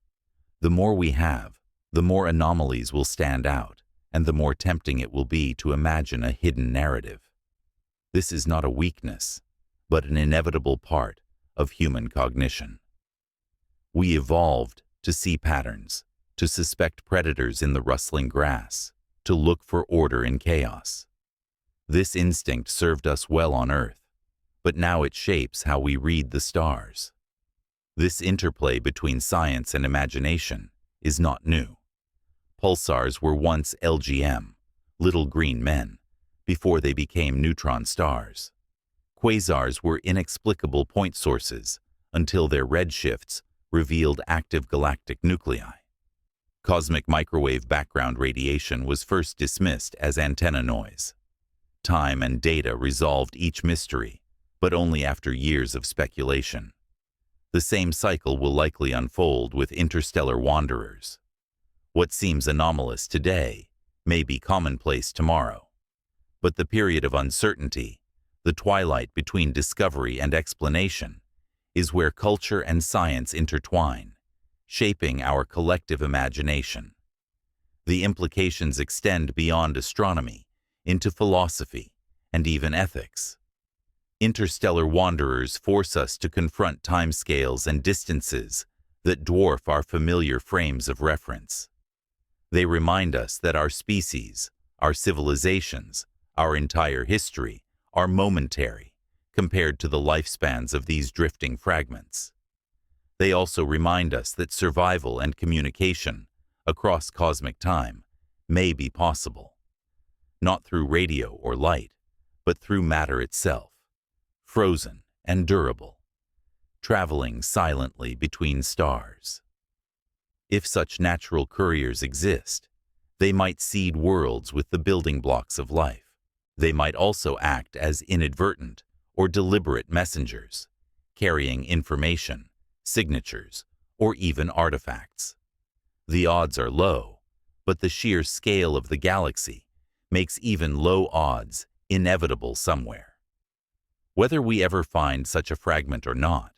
The more we have, the more anomalies will stand out, and the more tempting it will be to imagine a hidden narrative. This is not a weakness, but an inevitable part of human cognition. We evolved to see patterns, to suspect predators in the rustling grass, to look for order in chaos. This instinct served us well on Earth, but now it shapes how we read the stars. This interplay between science and imagination is not new. Pulsars were once LGM, little green men, before they became neutron stars. Quasars were inexplicable point sources until their redshifts revealed active galactic nuclei. Cosmic microwave background radiation was first dismissed as antenna noise. Time and data resolved each mystery, but only after years of speculation. The same cycle will likely unfold with interstellar wanderers. What seems anomalous today may be commonplace tomorrow. But the period of uncertainty, the twilight between discovery and explanation, is where culture and science intertwine, shaping our collective imagination. The implications extend beyond astronomy into philosophy and even ethics. Interstellar wanderers force us to confront timescales and distances that dwarf our familiar frames of reference. They remind us that our species, our civilizations, our entire history are momentary compared to the lifespans of these drifting fragments. They also remind us that survival and communication across cosmic time may be possible, not through radio or light, but through matter itself, frozen and durable, traveling silently between stars. If such natural couriers exist, They might seed worlds with the building blocks of life. They might also act as inadvertent or deliberate messengers, carrying information, signatures, or even artifacts. The odds are low, but the sheer scale of the galaxy makes even low odds inevitable somewhere. Whether we ever find such a fragment or not,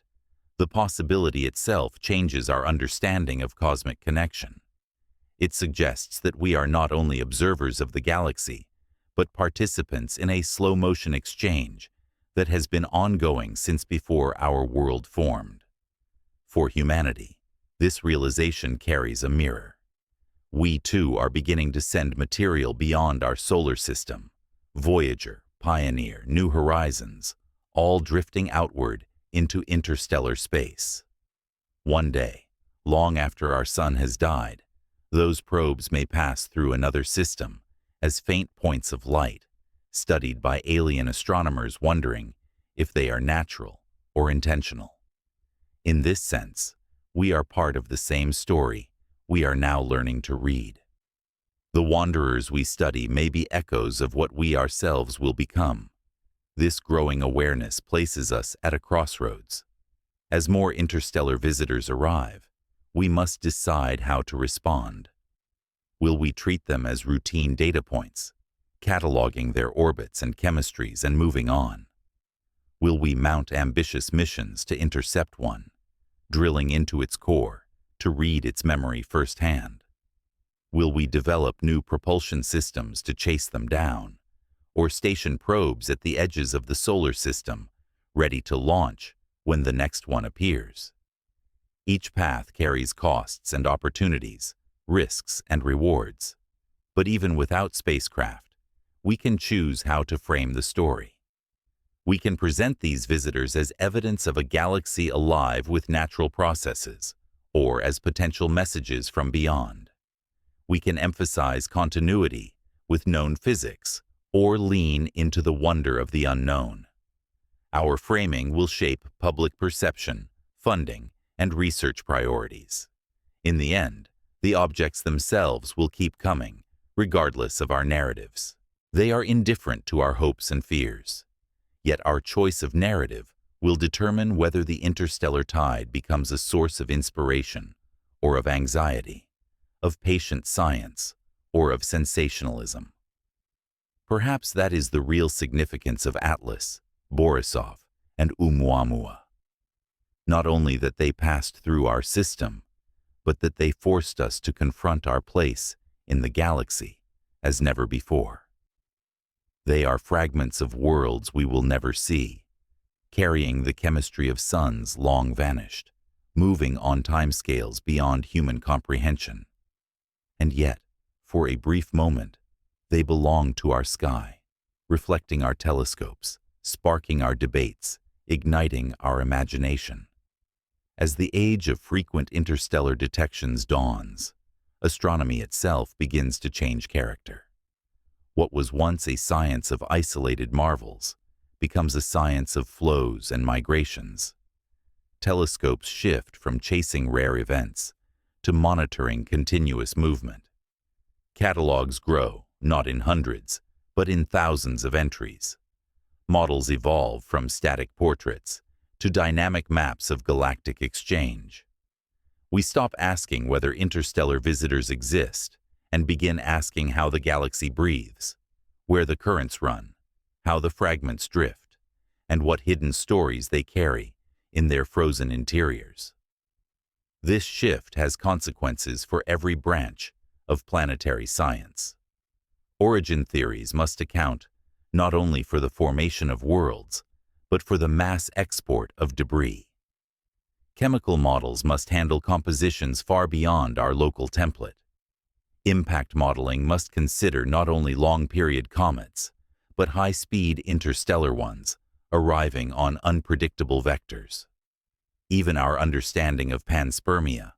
the possibility itself changes our understanding of cosmic connection. It suggests that we are not only observers of the galaxy, but participants in a slow-motion exchange that has been ongoing since before our world formed. For humanity, this realization carries a mirror. We too are beginning to send material beyond our solar system. Voyager, Pioneer, New Horizons, all drifting outward into interstellar space. One day, long after our sun has died, those probes may pass through another system as faint points of light, studied by alien astronomers wondering if they are natural or intentional. In this sense, we are part of the same story we are now learning to read. The wanderers we study may be echoes of what we ourselves will become. This growing awareness places us at a crossroads. As more interstellar visitors arrive, we must decide how to respond. Will we treat them as routine data points, cataloging their orbits and chemistries and moving on? Will we mount ambitious missions to intercept one, drilling into its core to read its memory firsthand? Will we develop new propulsion systems to chase them down, or station probes at the edges of the solar system, ready to launch when the next one appears? Each path carries costs and opportunities, risks and rewards. But even without spacecraft, we can choose how to frame the story. We can present these visitors as evidence of a galaxy alive with natural processes, or as potential messages from beyond. We can emphasize continuity with known physics, or lean into the wonder of the unknown. Our framing will shape public perception, funding, and research priorities. In the end, the objects themselves will keep coming, regardless of our narratives. They are indifferent to our hopes and fears. Yet our choice of narrative will determine whether the interstellar tide becomes a source of inspiration or of anxiety, of patient science or of sensationalism. Perhaps that is the real significance of Atlas, Borisov, and Oumuamua. Not only that they passed through our system, but that they forced us to confront our place in the galaxy as never before. They are fragments of worlds we will never see, carrying the chemistry of suns long vanished, moving on timescales beyond human comprehension. And yet, for a brief moment, they belong to our sky, reflecting our telescopes, sparking our debates, igniting our imagination. As the age of frequent interstellar detections dawns, astronomy itself begins to change character. What was once a science of isolated marvels becomes a science of flows and migrations. Telescopes shift from chasing rare events to monitoring continuous movement. Catalogs grow, not in hundreds, but in thousands of entries. Models evolve from static portraits to dynamic maps of galactic exchange. We stop asking whether interstellar visitors exist and begin asking how the galaxy breathes, where the currents run, how the fragments drift, and what hidden stories they carry in their frozen interiors. This shift has consequences for every branch of planetary science. Origin theories must account not only for the formation of worlds, but for the mass export of debris. Chemical models must handle compositions far beyond our local template. Impact modeling must consider not only long-period comets, but high-speed interstellar ones arriving on unpredictable vectors. Even our understanding of panspermia,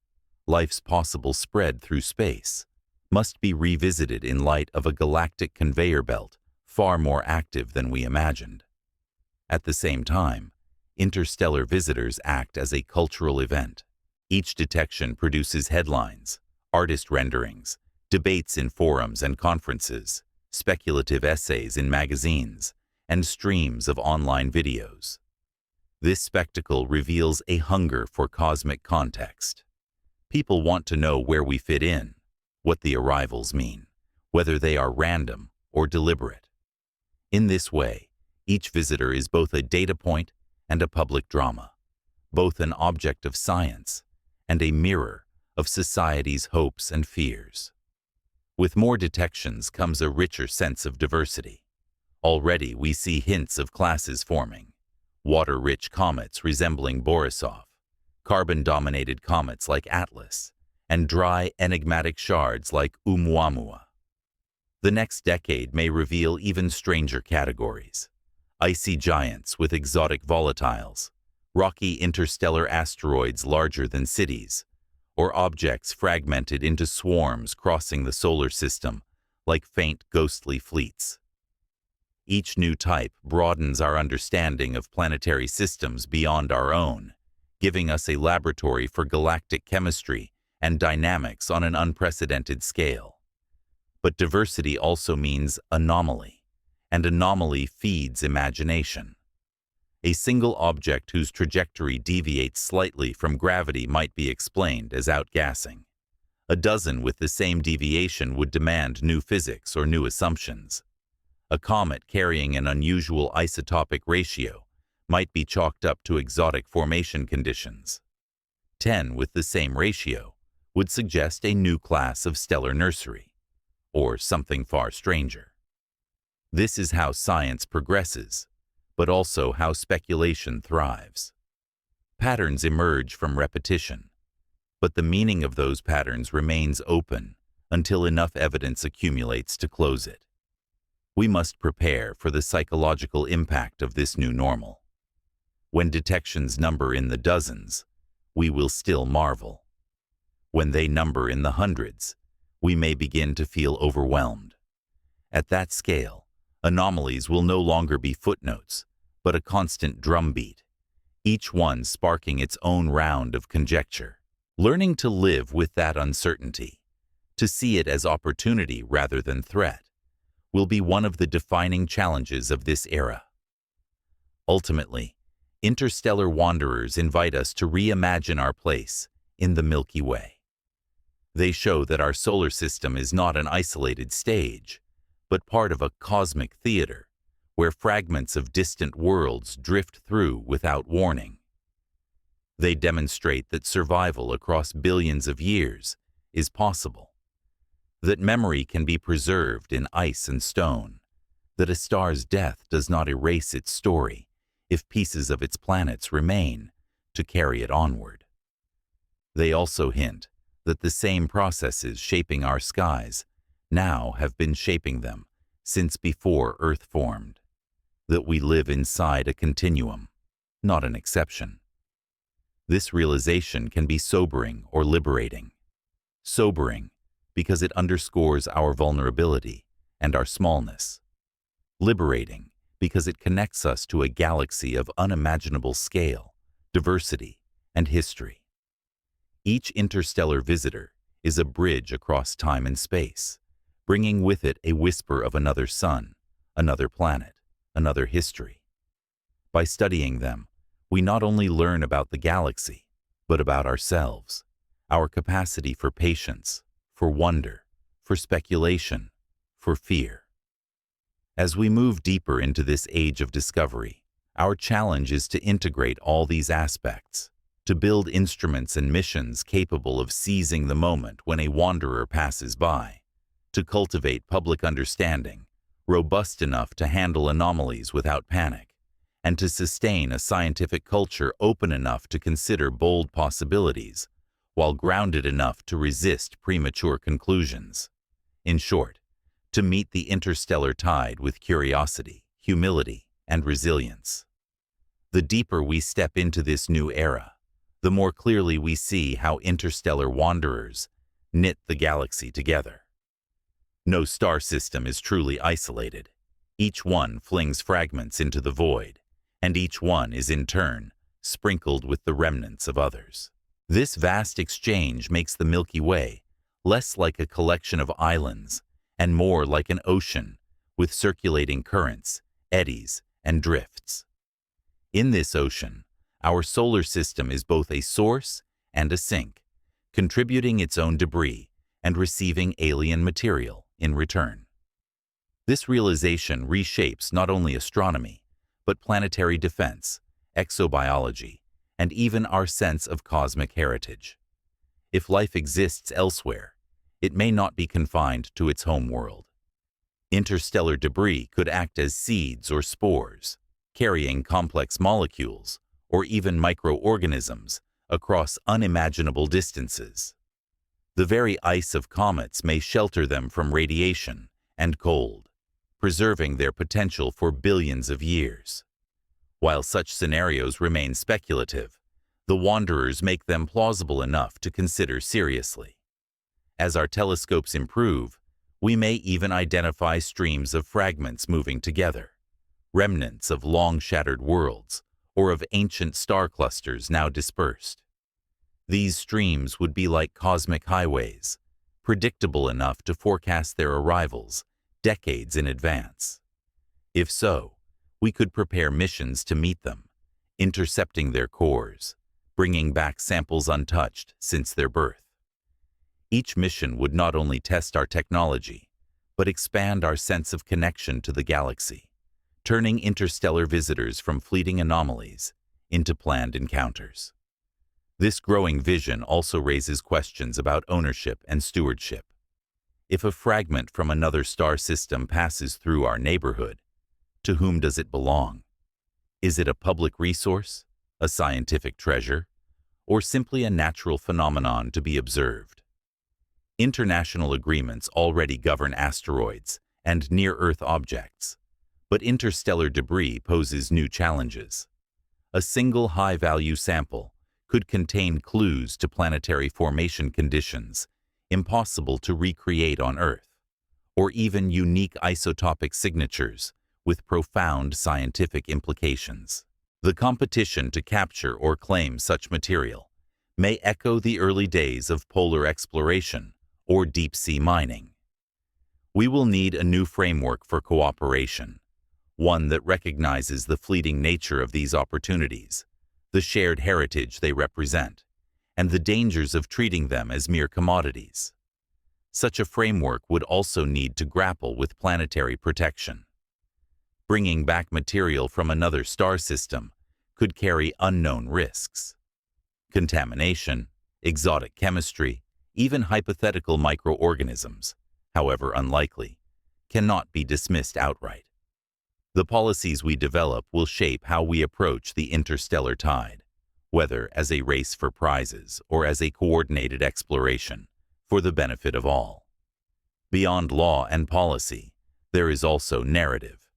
life's possible spread through space, must be revisited in light of a galactic conveyor belt far more active than we imagined. At the same time, interstellar visitors act as a cultural event. Each detection produces headlines, artist renderings, Debates in forums and conferences, speculative essays in magazines, and streams of online videos. This spectacle reveals a hunger for cosmic context. People want to know where we fit in, what the arrivals mean, whether they are random or deliberate. In this way, each visitor is both a data point and a public drama, both an object of science and a mirror of society's hopes and fears. With more detections comes a richer sense of diversity. Already we see hints of classes forming: water-rich comets resembling Borisov, carbon-dominated comets like Atlas, and dry, enigmatic shards like Oumuamua. The next decade may reveal even stranger categories: icy giants with exotic volatiles, rocky interstellar asteroids larger than cities, or objects fragmented into swarms crossing the solar system like faint ghostly fleets. Each new type broadens our understanding of planetary systems beyond our own, giving us a laboratory for galactic chemistry and dynamics on an unprecedented scale. But diversity also means anomaly, and anomaly feeds imagination. A single object whose trajectory deviates slightly from gravity might be explained as outgassing. A dozen with the same deviation would demand new physics or new assumptions. A comet carrying an unusual isotopic ratio might be chalked up to exotic formation conditions. 10 with the same ratio would suggest a new class of stellar nursery, or something far stranger. This is how science progresses, but also how speculation thrives. Patterns emerge from repetition, but the meaning of those patterns remains open until enough evidence accumulates to close it. We must prepare for the psychological impact of this new normal. When detections number in the dozens, we will still marvel. When they number in the hundreds, we may begin to feel overwhelmed. At that scale, anomalies will no longer be footnotes, but a constant drumbeat, each one sparking its own round of conjecture. Learning to live with that uncertainty, to see it as opportunity rather than threat, will be one of the defining challenges of this era. Ultimately, interstellar wanderers invite us to reimagine our place in the Milky Way. They show that our solar system is not an isolated stage, but part of a cosmic theater, where fragments of distant worlds drift through without warning. They demonstrate that survival across billions of years is possible, that memory can be preserved in ice and stone, that a star's death does not erase its story if pieces of its planets remain to carry it onward. They also hint that the same processes shaping our skies now have been shaping them since before Earth formed, that we live inside a continuum, not an exception. This realization can be sobering or liberating. Sobering because it underscores our vulnerability and our smallness. Liberating because it connects us to a galaxy of unimaginable scale, diversity, and history. Each interstellar visitor is a bridge across time and space, bringing with it a whisper of another sun, another planet, another history. By studying them, we not only learn about the galaxy, but about ourselves, our capacity for patience, for wonder, for speculation, for fear. As we move deeper into this age of discovery, our challenge is to integrate all these aspects, to build instruments and missions capable of seizing the moment when a wanderer passes by, to cultivate public understanding, robust enough to handle anomalies without panic, and to sustain a scientific culture open enough to consider bold possibilities, while grounded enough to resist premature conclusions. In short, to meet the interstellar tide with curiosity, humility, and resilience. The deeper we step into this new era, the more clearly we see how interstellar wanderers knit the galaxy together. No star system is truly isolated. Each one flings fragments into the void, and each one is in turn sprinkled with the remnants of others. This vast exchange makes the Milky Way less like a collection of islands and more like an ocean with circulating currents, eddies, and drifts. In this ocean, our solar system is both a source and a sink, contributing its own debris and receiving alien material in return. This realization reshapes not only astronomy, but planetary defense, exobiology, and even our sense of cosmic heritage. If life exists elsewhere, it may not be confined to its home world. Interstellar debris could act as seeds or spores, carrying complex molecules or even microorganisms across unimaginable distances. The very ice of comets may shelter them from radiation and cold, preserving their potential for billions of years. While such scenarios remain speculative, the wanderers make them plausible enough to consider seriously. As our telescopes improve, we may even identify streams of fragments moving together, remnants of long-shattered worlds or of ancient star clusters now dispersed. These streams would be like cosmic highways, predictable enough to forecast their arrivals decades in advance. If so, we could prepare missions to meet them, intercepting their cores, bringing back samples untouched since their birth. Each mission would not only test our technology, but expand our sense of connection to the galaxy, turning interstellar visitors from fleeting anomalies into planned encounters. This growing vision also raises questions about ownership and stewardship. If a fragment from another star system passes through our neighborhood, to whom does it belong? Is it a public resource, a scientific treasure, or simply a natural phenomenon to be observed? International agreements already govern asteroids and near-Earth objects, but interstellar debris poses new challenges. A single high-value sample could contain clues to planetary formation conditions impossible to recreate on Earth, or even unique isotopic signatures with profound scientific implications. The competition to capture or claim such material may echo the early days of polar exploration or deep-sea mining. We will need a new framework for cooperation, one that recognizes the fleeting nature of these opportunities, the shared heritage they represent, and the dangers of treating them as mere commodities. Such a framework would also need to grapple with planetary protection. Bringing back material from another star system could carry unknown risks. Contamination, exotic chemistry, even hypothetical microorganisms, however unlikely, cannot be dismissed outright. The policies we develop will shape how we approach the interstellar tide, whether as a race for prizes or as a coordinated exploration for the benefit of all. Beyond law and policy, there is also narrative.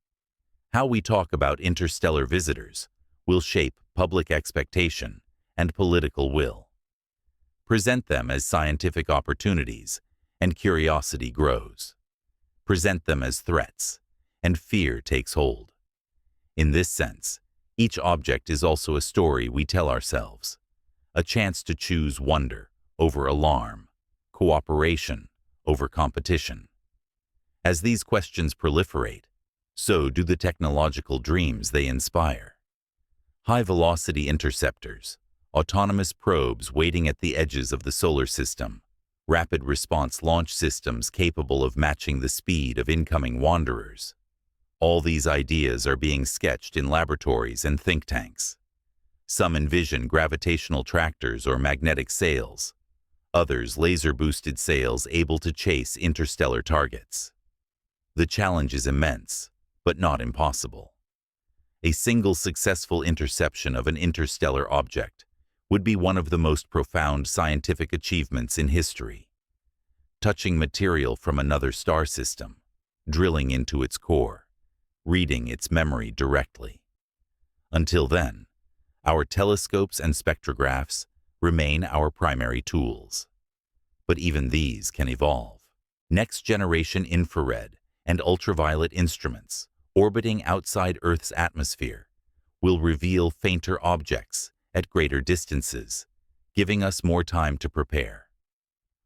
How we talk about interstellar visitors will shape public expectation and political will. Present them as scientific opportunities, and curiosity grows. Present them as threats, and fear takes hold. In this sense, each object is also a story we tell ourselves, a chance to choose wonder over alarm, cooperation over competition. As these questions proliferate, so do the technological dreams they inspire. High-velocity interceptors, autonomous probes waiting at the edges of the solar system, rapid response launch systems capable of matching the speed of incoming wanderers. All these ideas are being sketched in laboratories and think tanks. Some envision gravitational tractors or magnetic sails, others laser-boosted sails able to chase interstellar targets. The challenge is immense, but not impossible. A single successful interception of an interstellar object would be one of the most profound scientific achievements in history. Touching material from another star system, drilling into its core, reading its memory directly. Until then, our telescopes and spectrographs remain our primary tools. But even these can evolve. Next-generation infrared and ultraviolet instruments orbiting outside Earth's atmosphere will reveal fainter objects at greater distances, giving us more time to prepare.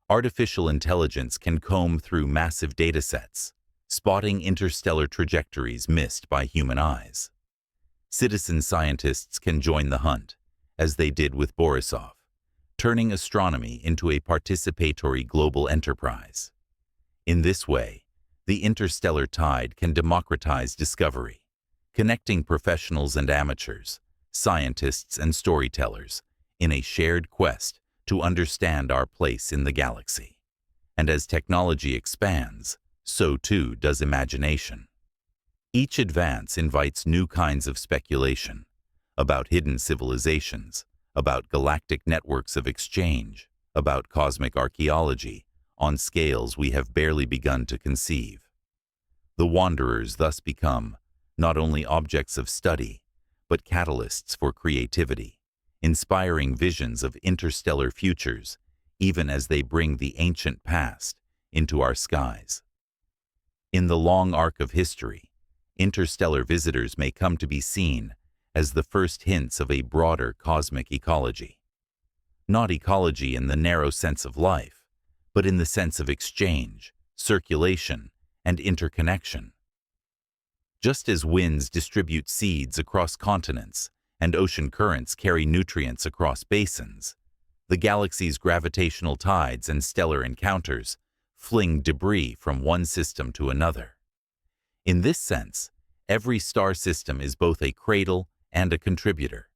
Artificial intelligence can comb through massive datasets, spotting interstellar trajectories missed by human eyes. Citizen scientists can join the hunt, as they did with Borisov, turning astronomy into a participatory global enterprise. In this way, the interstellar tide can democratize discovery, connecting professionals and amateurs, scientists and storytellers, in a shared quest to understand our place in the galaxy. And as technology expands, so too does imagination. Each advance invites new kinds of speculation about hidden civilizations, about galactic networks of exchange, about cosmic archaeology on scales we have barely begun to conceive. The wanderers thus become not only objects of study, but catalysts for creativity, inspiring visions of interstellar futures, even as they bring the ancient past into our skies. In the long arc of history, interstellar visitors may come to be seen as the first hints of a broader cosmic ecology. Not ecology in the narrow sense of life, but in the sense of exchange, circulation, and interconnection. Just as winds distribute seeds across continents and ocean currents carry nutrients across basins, the galaxy's gravitational tides and stellar encounters fling debris from one system to another. In this sense, every star system is both a cradle and a contributor,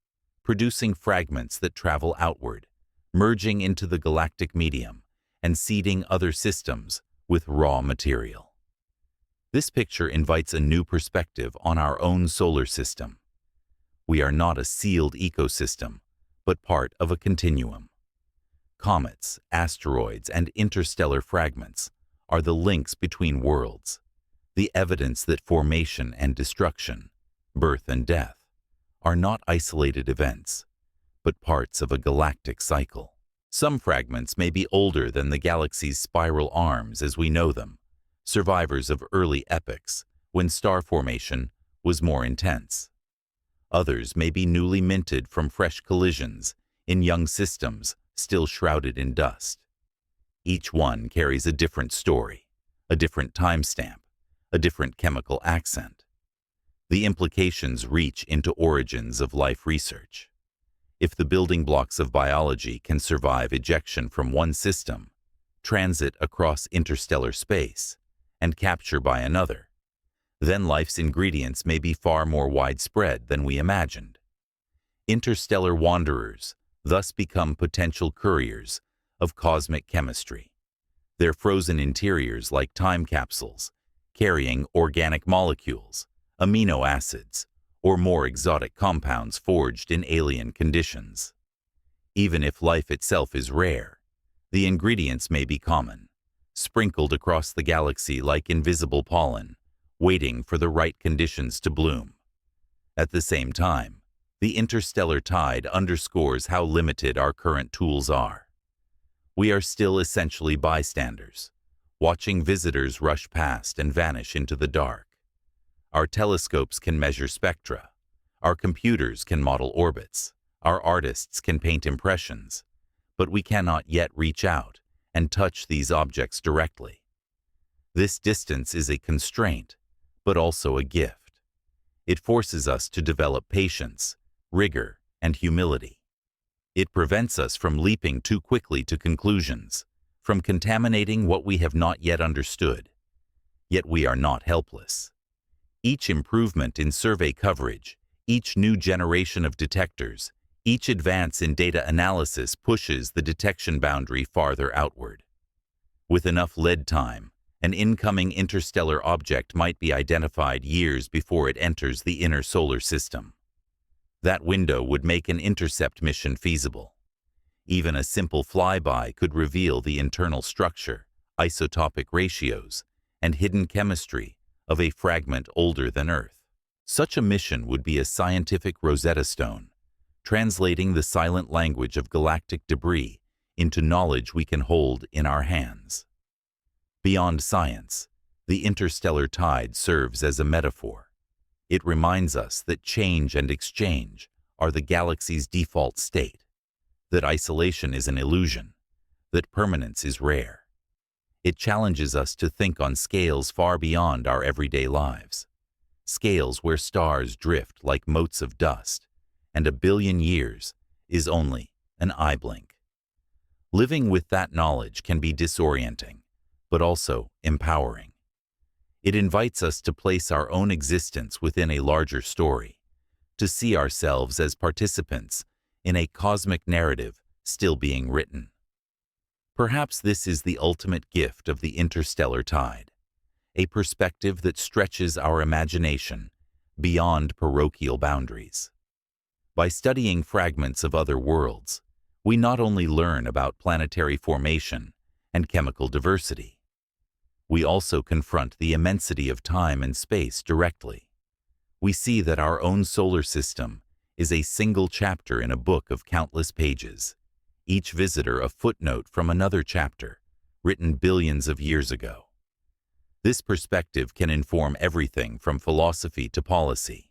producing fragments that travel outward, merging into the galactic medium, and seeding other systems with raw material. This picture invites a new perspective on our own solar system. We are not a sealed ecosystem, but part of a continuum. Comets, asteroids, and interstellar fragments are the links between worlds, the evidence that formation and destruction, birth and death, are not isolated events, but parts of a galactic cycle. Some fragments may be older than the galaxy's spiral arms as we know them, survivors of early epochs when star formation was more intense. Others may be newly minted from fresh collisions in young systems still shrouded in dust. Each one carries a different story, a different timestamp, a different chemical accent. The implications reach into origins of life research. If the building blocks of biology can survive ejection from one system, transit across interstellar space, and capture by another, then life's ingredients may be far more widespread than we imagined. Interstellar wanderers thus become potential couriers of cosmic chemistry, their frozen interiors like time capsules, carrying organic molecules, amino acids, or more exotic compounds forged in alien conditions. Even if life itself is rare, the ingredients may be common, sprinkled across the galaxy like invisible pollen, waiting for the right conditions to bloom. At the same time, the interstellar tide underscores how limited our current tools are. We are still essentially bystanders, watching visitors rush past and vanish into the dark. Our telescopes can measure spectra, our computers can model orbits, our artists can paint impressions, but we cannot yet reach out and touch these objects directly. This distance is a constraint, but also a gift. It forces us to develop patience, rigor, and humility. It prevents us from leaping too quickly to conclusions, from contaminating what we have not yet understood. Yet we are not helpless. Each improvement in survey coverage, each new generation of detectors, each advance in data analysis pushes the detection boundary farther outward. With enough lead time, an incoming interstellar object might be identified years before it enters the inner solar system. That window would make an intercept mission feasible. Even a simple flyby could reveal the internal structure, isotopic ratios, and hidden chemistry of a fragment older than Earth. Such a mission would be a scientific Rosetta Stone, translating the silent language of galactic debris into knowledge we can hold in our hands. Beyond science, the interstellar tide serves as a metaphor. It reminds us that change and exchange are the galaxy's default state, that isolation is an illusion, that permanence is rare. It challenges us to think on scales far beyond our everyday lives, scales where stars drift like motes of dust, and 1 billion years is only an eye blink. Living with that knowledge can be disorienting, but also empowering. It invites us to place our own existence within a larger story, to see ourselves as participants in a cosmic narrative still being written. Perhaps this is the ultimate gift of the interstellar tide, a perspective that stretches our imagination beyond parochial boundaries. By studying fragments of other worlds, we not only learn about planetary formation and chemical diversity, we also confront the immensity of time and space directly. We see that our own solar system is a single chapter in a book of countless pages, each visitor a footnote from another chapter, written billions of years ago. This perspective can inform everything from philosophy to policy.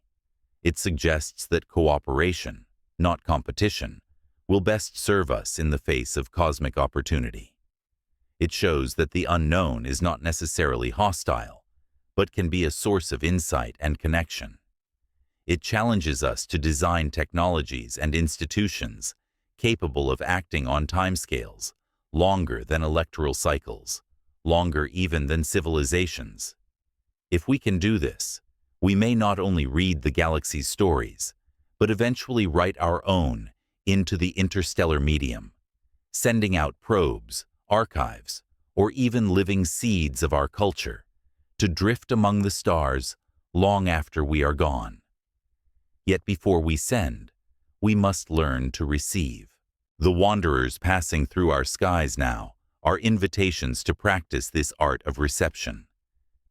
It suggests that cooperation, not competition, will best serve us in the face of cosmic opportunity. It shows that the unknown is not necessarily hostile, but can be a source of insight and connection. It challenges us to design technologies and institutions capable of acting on timescales longer than electoral cycles, longer even than civilizations. If we can do this, we may not only read the galaxy's stories, but eventually write our own into the interstellar medium, sending out probes, archives, or even living seeds of our culture to drift among the stars long after we are gone. Yet before we send, we must learn to receive. The wanderers passing through our skies now are invitations to practice this art of reception,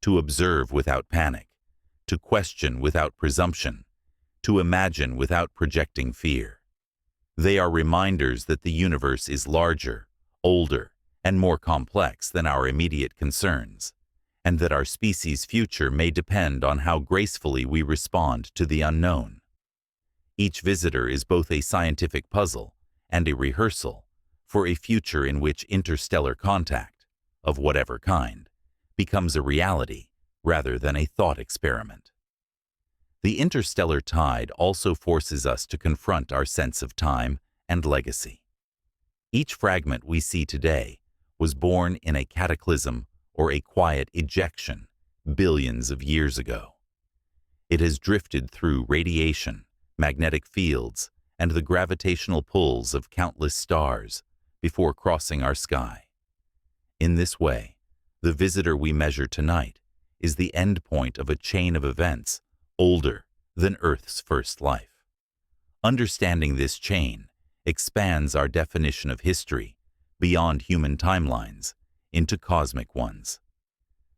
to observe without panic, to question without presumption, to imagine without projecting fear. They are reminders that the universe is larger, older, and more complex than our immediate concerns, and that our species' future may depend on how gracefully we respond to the unknown. Each visitor is both a scientific puzzle and a rehearsal for a future in which interstellar contact, of whatever kind, becomes a reality rather than a thought experiment. The interstellar tide also forces us to confront our sense of time and legacy. Each fragment we see today was born in a cataclysm or a quiet ejection billions of years ago. It has drifted through radiation, magnetic fields, and the gravitational pulls of countless stars before crossing our sky. In this way, the visitor we measure tonight is the end point of a chain of events older than Earth's first life. Understanding this chain expands our definition of history beyond human timelines into cosmic ones.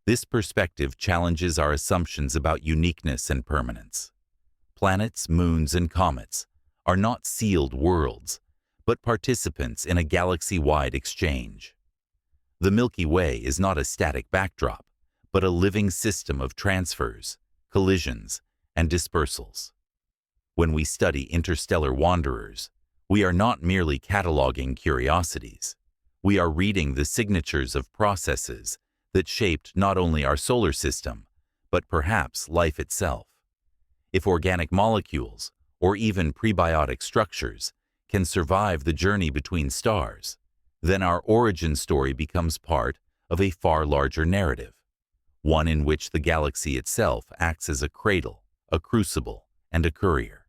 This perspective challenges our assumptions about uniqueness and permanence. Planets, moons, and comets are not sealed worlds, but participants in a galaxy-wide exchange. The Milky Way is not a static backdrop, but a living system of transfers, collisions, and dispersals. When we study interstellar wanderers, we are not merely cataloging curiosities. We are reading the signatures of processes that shaped not only our solar system, but perhaps life itself. If organic molecules, or even prebiotic structures, can survive the journey between stars, then our origin story becomes part of a far larger narrative, one in which the galaxy itself acts as a cradle, a crucible, and a courier.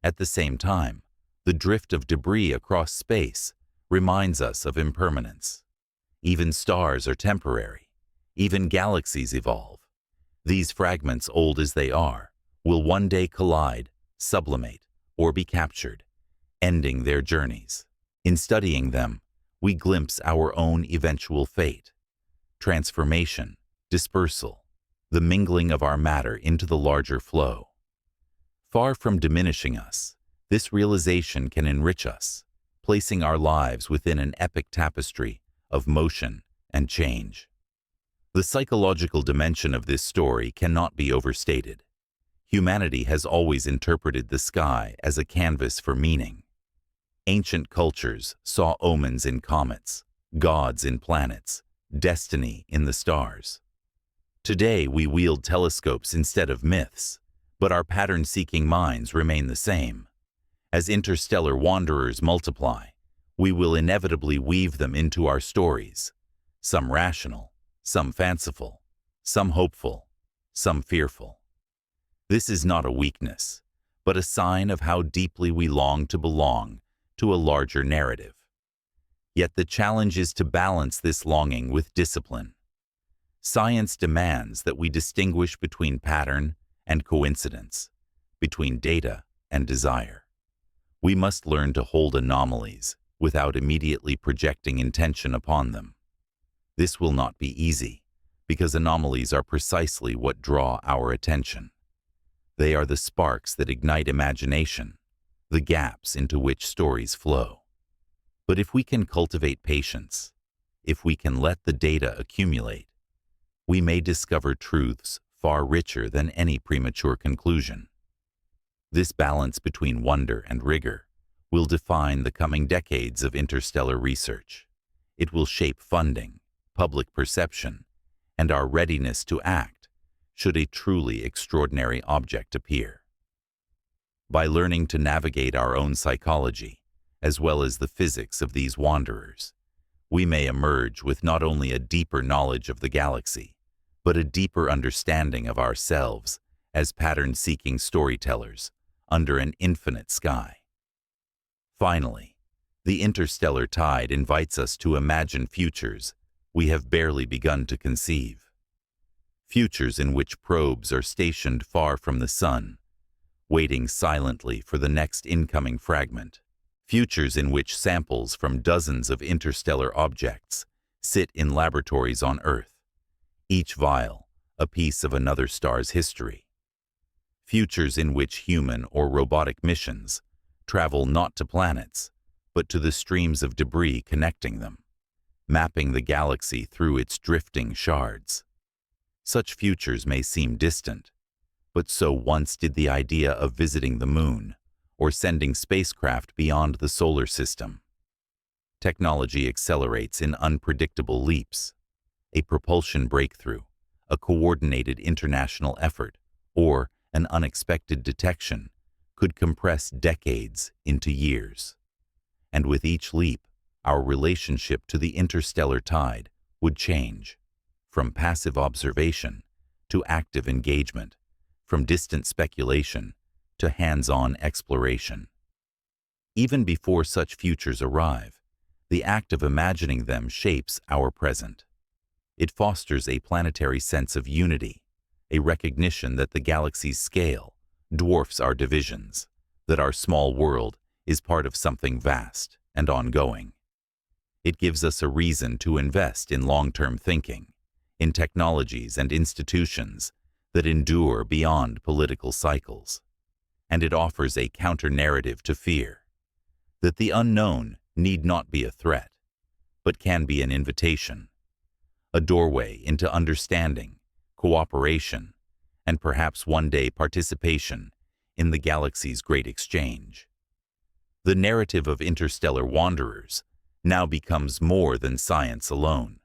At the same time, the drift of debris across space reminds us of impermanence. Even stars are temporary. Even galaxies evolve. These fragments, old as they are, will one day collide, sublimate, or be captured, ending their journeys. In studying them, we glimpse our own eventual fate, transformation, dispersal, the mingling of our matter into the larger flow. Far from diminishing us, this realization can enrich us, placing our lives within an epic tapestry of motion and change. The psychological dimension of this story cannot be overstated. Humanity has always interpreted the sky as a canvas for meaning. Ancient cultures saw omens in comets, gods in planets, destiny in the stars. Today we wield telescopes instead of myths, but our pattern-seeking minds remain the same. As interstellar wanderers multiply, we will inevitably weave them into our stories, some rational, some fanciful, some hopeful, some fearful. This is not a weakness, but a sign of how deeply we long to belong to a larger narrative. Yet the challenge is to balance this longing with discipline. Science demands that we distinguish between pattern and coincidence, between data and desire. We must learn to hold anomalies without immediately projecting intention upon them. This will not be easy, because anomalies are precisely what draw our attention. They are the sparks that ignite imagination, the gaps into which stories flow. But if we can cultivate patience, if we can let the data accumulate, we may discover truths far richer than any premature conclusion. This balance between wonder and rigor will define the coming decades of interstellar research. It will shape funding, public perception, and our readiness to act should a truly extraordinary object appear. By learning to navigate our own psychology, as well as the physics of these wanderers, we may emerge with not only a deeper knowledge of the galaxy, but a deeper understanding of ourselves as pattern-seeking storytellers under an infinite sky. Finally, the interstellar tide invites us to imagine futures we have barely begun to conceive. Futures in which probes are stationed far from the sun, waiting silently for the next incoming fragment. Futures in which samples from dozens of interstellar objects sit in laboratories on Earth, each vial a piece of another star's history. Futures in which human or robotic missions travel not to planets, but to the streams of debris connecting them, mapping the galaxy through its drifting shards. Such futures may seem distant, but so once did the idea of visiting the moon or sending spacecraft beyond the solar system. Technology accelerates in unpredictable leaps. A propulsion breakthrough, a coordinated international effort, or an unexpected detection could compress decades into years. And with each leap, our relationship to the interstellar tide would change, from passive observation to active engagement, from distant speculation to hands-on exploration. Even before such futures arrive, the act of imagining them shapes our present. It fosters a planetary sense of unity, a recognition that the galaxy's scale dwarfs our divisions, that our small world is part of something vast and ongoing. It gives us a reason to invest in long-term thinking, in technologies and institutions that endure beyond political cycles. And it offers a counter-narrative to fear, that the unknown need not be a threat, but can be an invitation, a doorway into understanding, cooperation, and perhaps one day participation in the galaxy's great exchange. The narrative of interstellar wanderers now becomes more than science alone.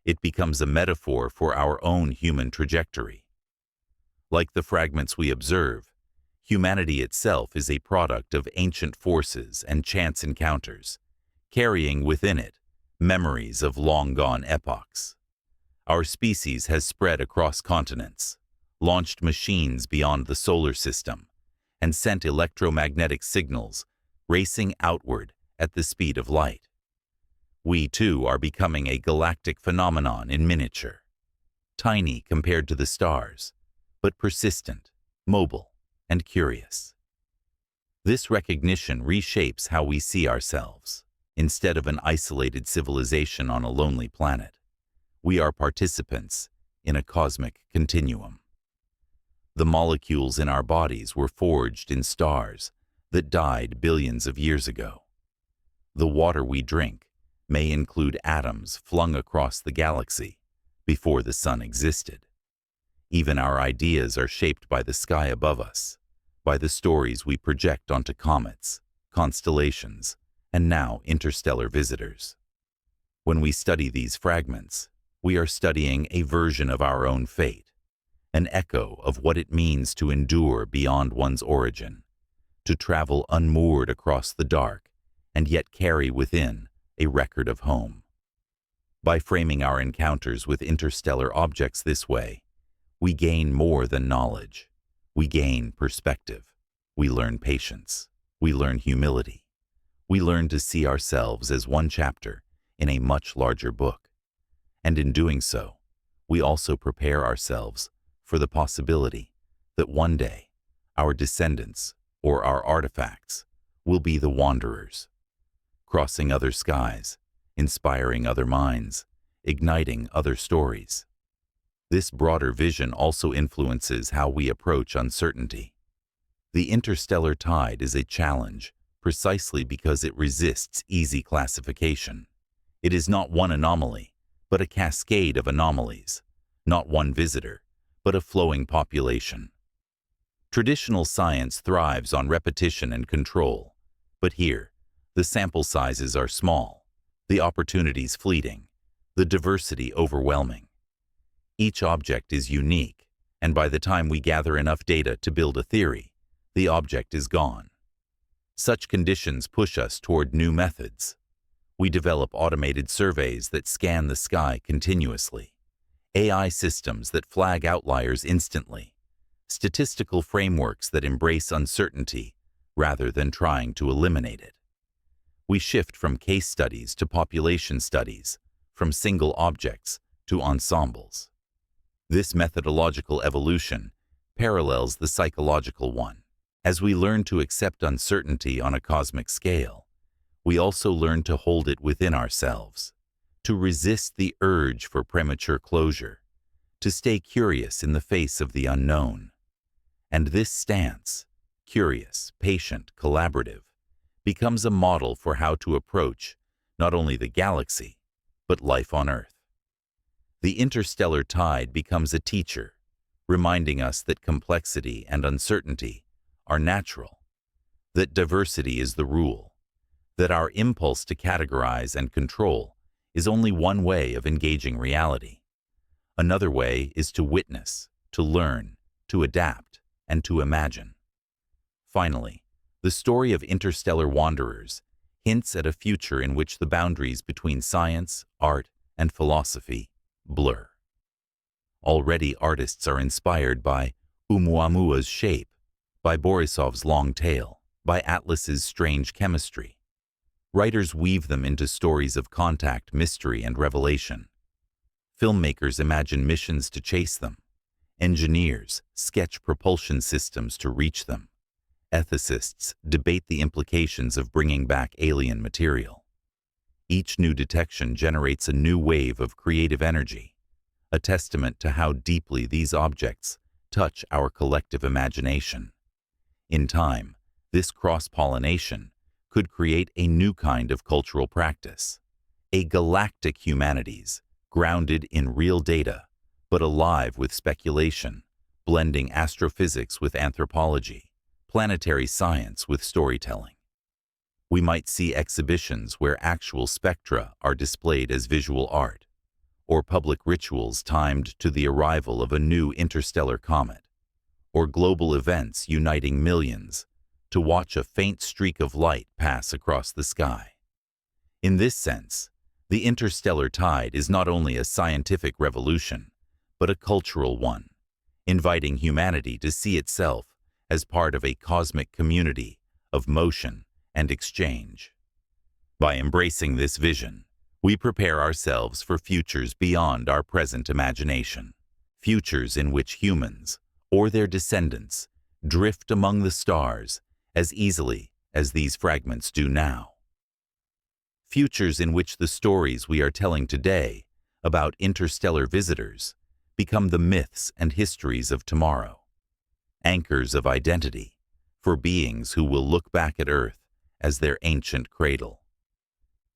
It becomes a metaphor for our own human trajectory. Like the fragments we observe, humanity itself is a product of ancient forces and chance encounters, carrying within it memories of long-gone epochs. Our species has spread across continents, launched machines beyond the solar system, and sent electromagnetic signals racing outward at the speed of light. We, too, are becoming a galactic phenomenon in miniature, tiny compared to the stars, but persistent, mobile, and curious. This recognition reshapes how we see ourselves. Instead of an isolated civilization on a lonely planet, we are participants in a cosmic continuum. The molecules in our bodies were forged in stars that died billions of years ago. The water we drink may include atoms flung across the galaxy before the sun existed. Even our ideas are shaped by the sky above us, by the stories we project onto comets, constellations, and now interstellar visitors. When we study these fragments, we are studying a version of our own fate, an echo of what it means to endure beyond one's origin, to travel unmoored across the dark and yet carry within a record of home. By framing our encounters with interstellar objects this way, we gain more than knowledge. We gain perspective. We learn patience. We learn humility. We learn to see ourselves as one chapter in a much larger book. And in doing so, we also prepare ourselves for the possibility that one day our descendants or our artifacts will be the wanderers, crossing other skies, inspiring other minds, igniting other stories. This broader vision also influences how we approach uncertainty. The interstellar tide is a challenge precisely because it resists easy classification. It is not one anomaly, but a cascade of anomalies, not one visitor, but a flowing population. Traditional science thrives on repetition and control, but here, the sample sizes are small, the opportunities fleeting, the diversity overwhelming. Each object is unique, and by the time we gather enough data to build a theory, the object is gone. Such conditions push us toward new methods. We develop automated surveys that scan the sky continuously, AI systems that flag outliers instantly, statistical frameworks that embrace uncertainty rather than trying to eliminate it. We shift from case studies to population studies, from single objects to ensembles. This methodological evolution parallels the psychological one. As we learn to accept uncertainty on a cosmic scale, we also learn to hold it within ourselves, to resist the urge for premature closure, to stay curious in the face of the unknown. And this stance, curious, patient, collaborative, becomes a model for how to approach not only the galaxy, but life on Earth. The interstellar tide becomes a teacher, reminding us that complexity and uncertainty are natural, that diversity is the rule, that our impulse to categorize and control is only one way of engaging reality. Another way is to witness, to learn, to adapt, and to imagine. Finally, the story of interstellar wanderers hints at a future in which the boundaries between science, art, and philosophy blur. Already artists are inspired by Oumuamua's shape, by Borisov's long tail, by Atlas's strange chemistry. Writers weave them into stories of contact, mystery, and revelation. Filmmakers imagine missions to chase them. Engineers sketch propulsion systems to reach them. Ethicists debate the implications of bringing back alien material. Each new detection generates a new wave of creative energy, a testament to how deeply these objects touch our collective imagination. In time, this cross-pollination could create a new kind of cultural practice, a galactic humanities grounded in real data, but alive with speculation, blending astrophysics with anthropology, planetary science with storytelling. We might see exhibitions where actual spectra are displayed as visual art, or public rituals timed to the arrival of a new interstellar comet, or global events uniting millions to watch a faint streak of light pass across the sky. In this sense, the interstellar tide is not only a scientific revolution, but a cultural one, inviting humanity to see itself as part of a cosmic community of motion and exchange. By embracing this vision, we prepare ourselves for futures beyond our present imagination, futures in which humans, or their descendants, drift among the stars as easily as these fragments do now. Futures in which the stories we are telling today about interstellar visitors become the myths and histories of tomorrow, anchors of identity for beings who will look back at Earth as their ancient cradle.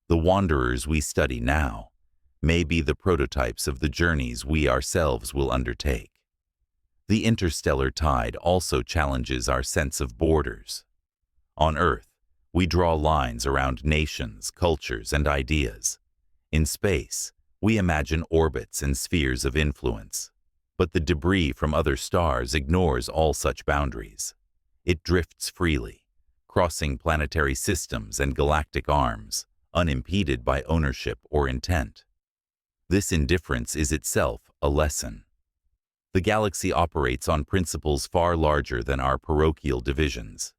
The wanderers we study now may be the prototypes of the journeys we ourselves will undertake. The interstellar tide also challenges our sense of borders. On Earth, we draw lines around nations, cultures, and ideas, In space, we imagine orbits and spheres of influence, but the debris from other stars ignores all such boundaries. It drifts freely, crossing planetary systems and galactic arms, unimpeded by ownership or intent. This indifference is itself a lesson. The galaxy operates on principles far larger than our parochial divisions.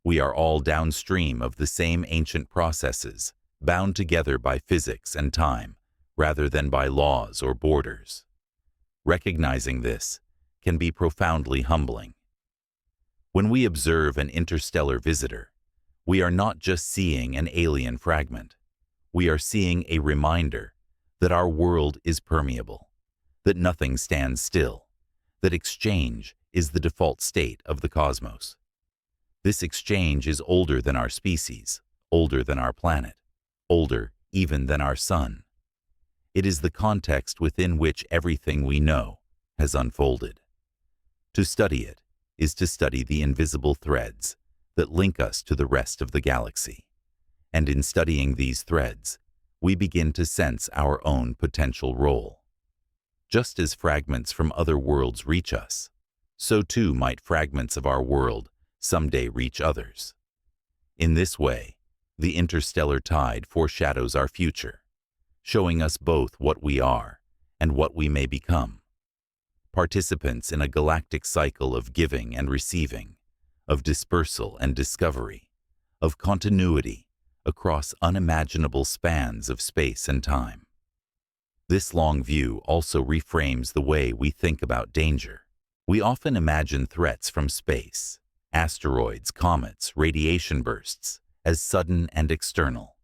We are all downstream of the same ancient processes, bound together by physics and time, rather than by laws or borders. Recognizing this can be profoundly humbling. When we observe an interstellar visitor, we are not just seeing an alien fragment. We are seeing a reminder that our world is permeable, that nothing stands still, that exchange is the default state of the cosmos. This exchange is older than our species, older than our planet, older even than our sun. It is the context within which everything we know has unfolded. To study it is to study the invisible threads that link us to the rest of the galaxy. And in studying these threads, we begin to sense our own potential role. Just as fragments from other worlds reach us, so too might fragments of our world someday reach others. In this way, the interstellar tide foreshadows our future, showing us both what we are and what we may become. Participants in a galactic cycle of giving and receiving, of dispersal and discovery, of continuity across unimaginable spans of space and time. This long view also reframes the way we think about danger. We often imagine threats from space, asteroids, comets, radiation bursts, as sudden and external.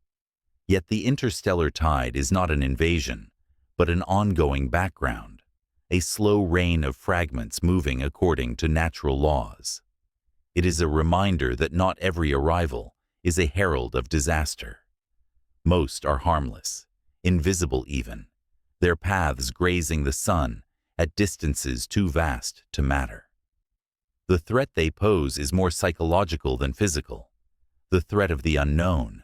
Yet the interstellar tide is not an invasion, but an ongoing background, a slow rain of fragments moving according to natural laws. It is a reminder that not every arrival is a herald of disaster. Most are harmless, invisible even, their paths grazing the sun at distances too vast to matter. The threat they pose is more psychological than physical, the threat of the unknown,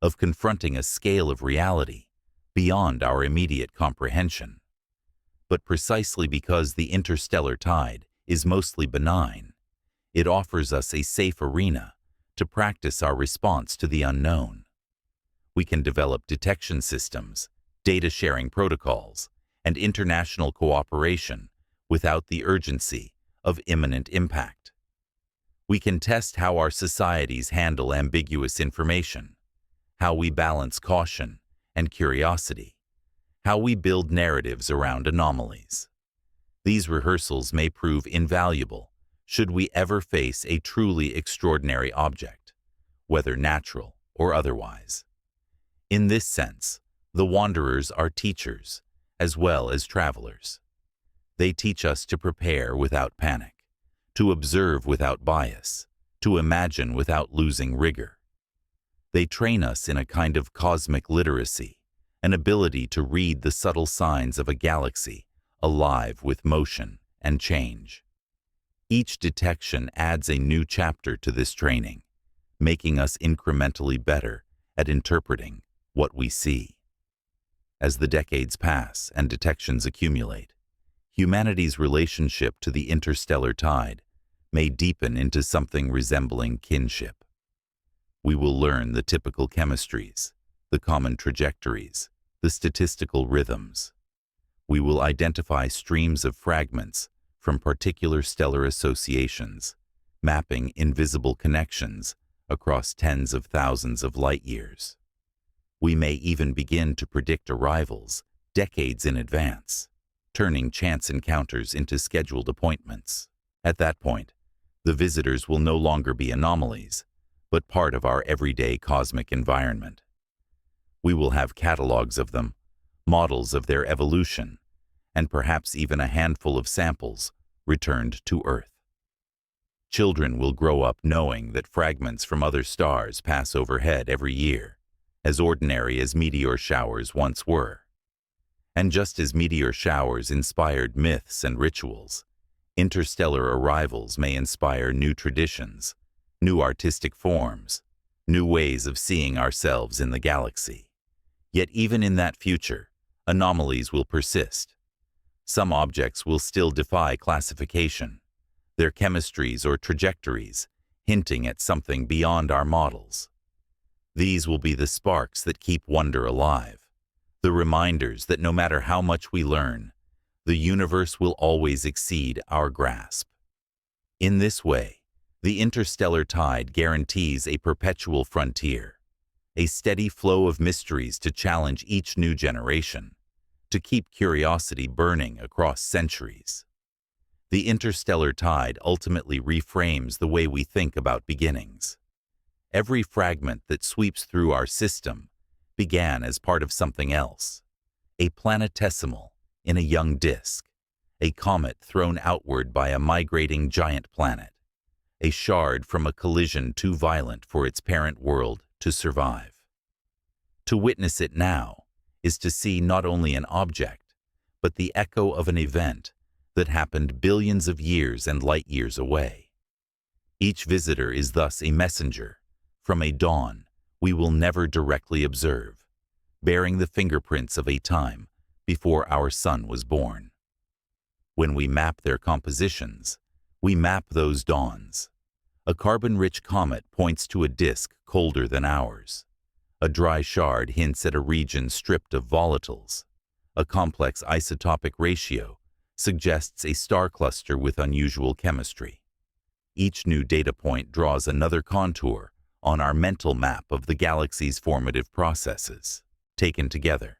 of confronting a scale of reality beyond our immediate comprehension. But precisely because the interstellar tide is mostly benign, it offers us a safe arena to practice our response to the unknown. We can develop detection systems, data-sharing protocols, and international cooperation without the urgency of imminent impact. We can test how our societies handle ambiguous information, how we balance caution and curiosity, how we build narratives around anomalies. These rehearsals may prove invaluable should we ever face a truly extraordinary object, whether natural or otherwise. In this sense, the wanderers are teachers as well as travelers. They teach us to prepare without panic, to observe without bias, to imagine without losing rigor. They train us in a kind of cosmic literacy, an ability to read the subtle signs of a galaxy alive with motion and change. Each detection adds a new chapter to this training, making us incrementally better at interpreting what we see. As the decades pass and detections accumulate, humanity's relationship to the interstellar tide may deepen into something resembling kinship. We will learn the typical chemistries, the common trajectories, the statistical rhythms. We will identify streams of fragments from particular stellar associations, mapping invisible connections across tens of thousands of light years. We may even begin to predict arrivals decades in advance, turning chance encounters into scheduled appointments. At that point, the visitors will no longer be anomalies, but part of our everyday cosmic environment. We will have catalogs of them, models of their evolution, and perhaps even a handful of samples returned to Earth. Children will grow up knowing that fragments from other stars pass overhead every year, as ordinary as meteor showers once were. And just as meteor showers inspired myths and rituals, interstellar arrivals may inspire new traditions, new artistic forms, new ways of seeing ourselves in the galaxy. Yet even in that future, anomalies will persist. Some objects will still defy classification, their chemistries or trajectories hinting at something beyond our models. These will be the sparks that keep wonder alive, the reminders that no matter how much we learn, the universe will always exceed our grasp. In this way, the interstellar tide guarantees a perpetual frontier, a steady flow of mysteries to challenge each new generation, to keep curiosity burning across centuries. The interstellar tide ultimately reframes the way we think about beginnings. Every fragment that sweeps through our system began as part of something else, a planetesimal in a young disk, a comet thrown outward by a migrating giant planet, a shard from a collision too violent for its parent world to survive. To witness it now is to see not only an object, but the echo of an event that happened billions of years and light years away. Each visitor is thus a messenger from a dawn we will never directly observe, bearing the fingerprints of a time before our sun was born. When we map their compositions, we map those dawns. A carbon-rich comet points to a disk colder than ours. A dry shard hints at a region stripped of volatiles. A complex isotopic ratio suggests a star cluster with unusual chemistry. Each new data point draws another contour on our mental map of the galaxy's formative processes. Taken together,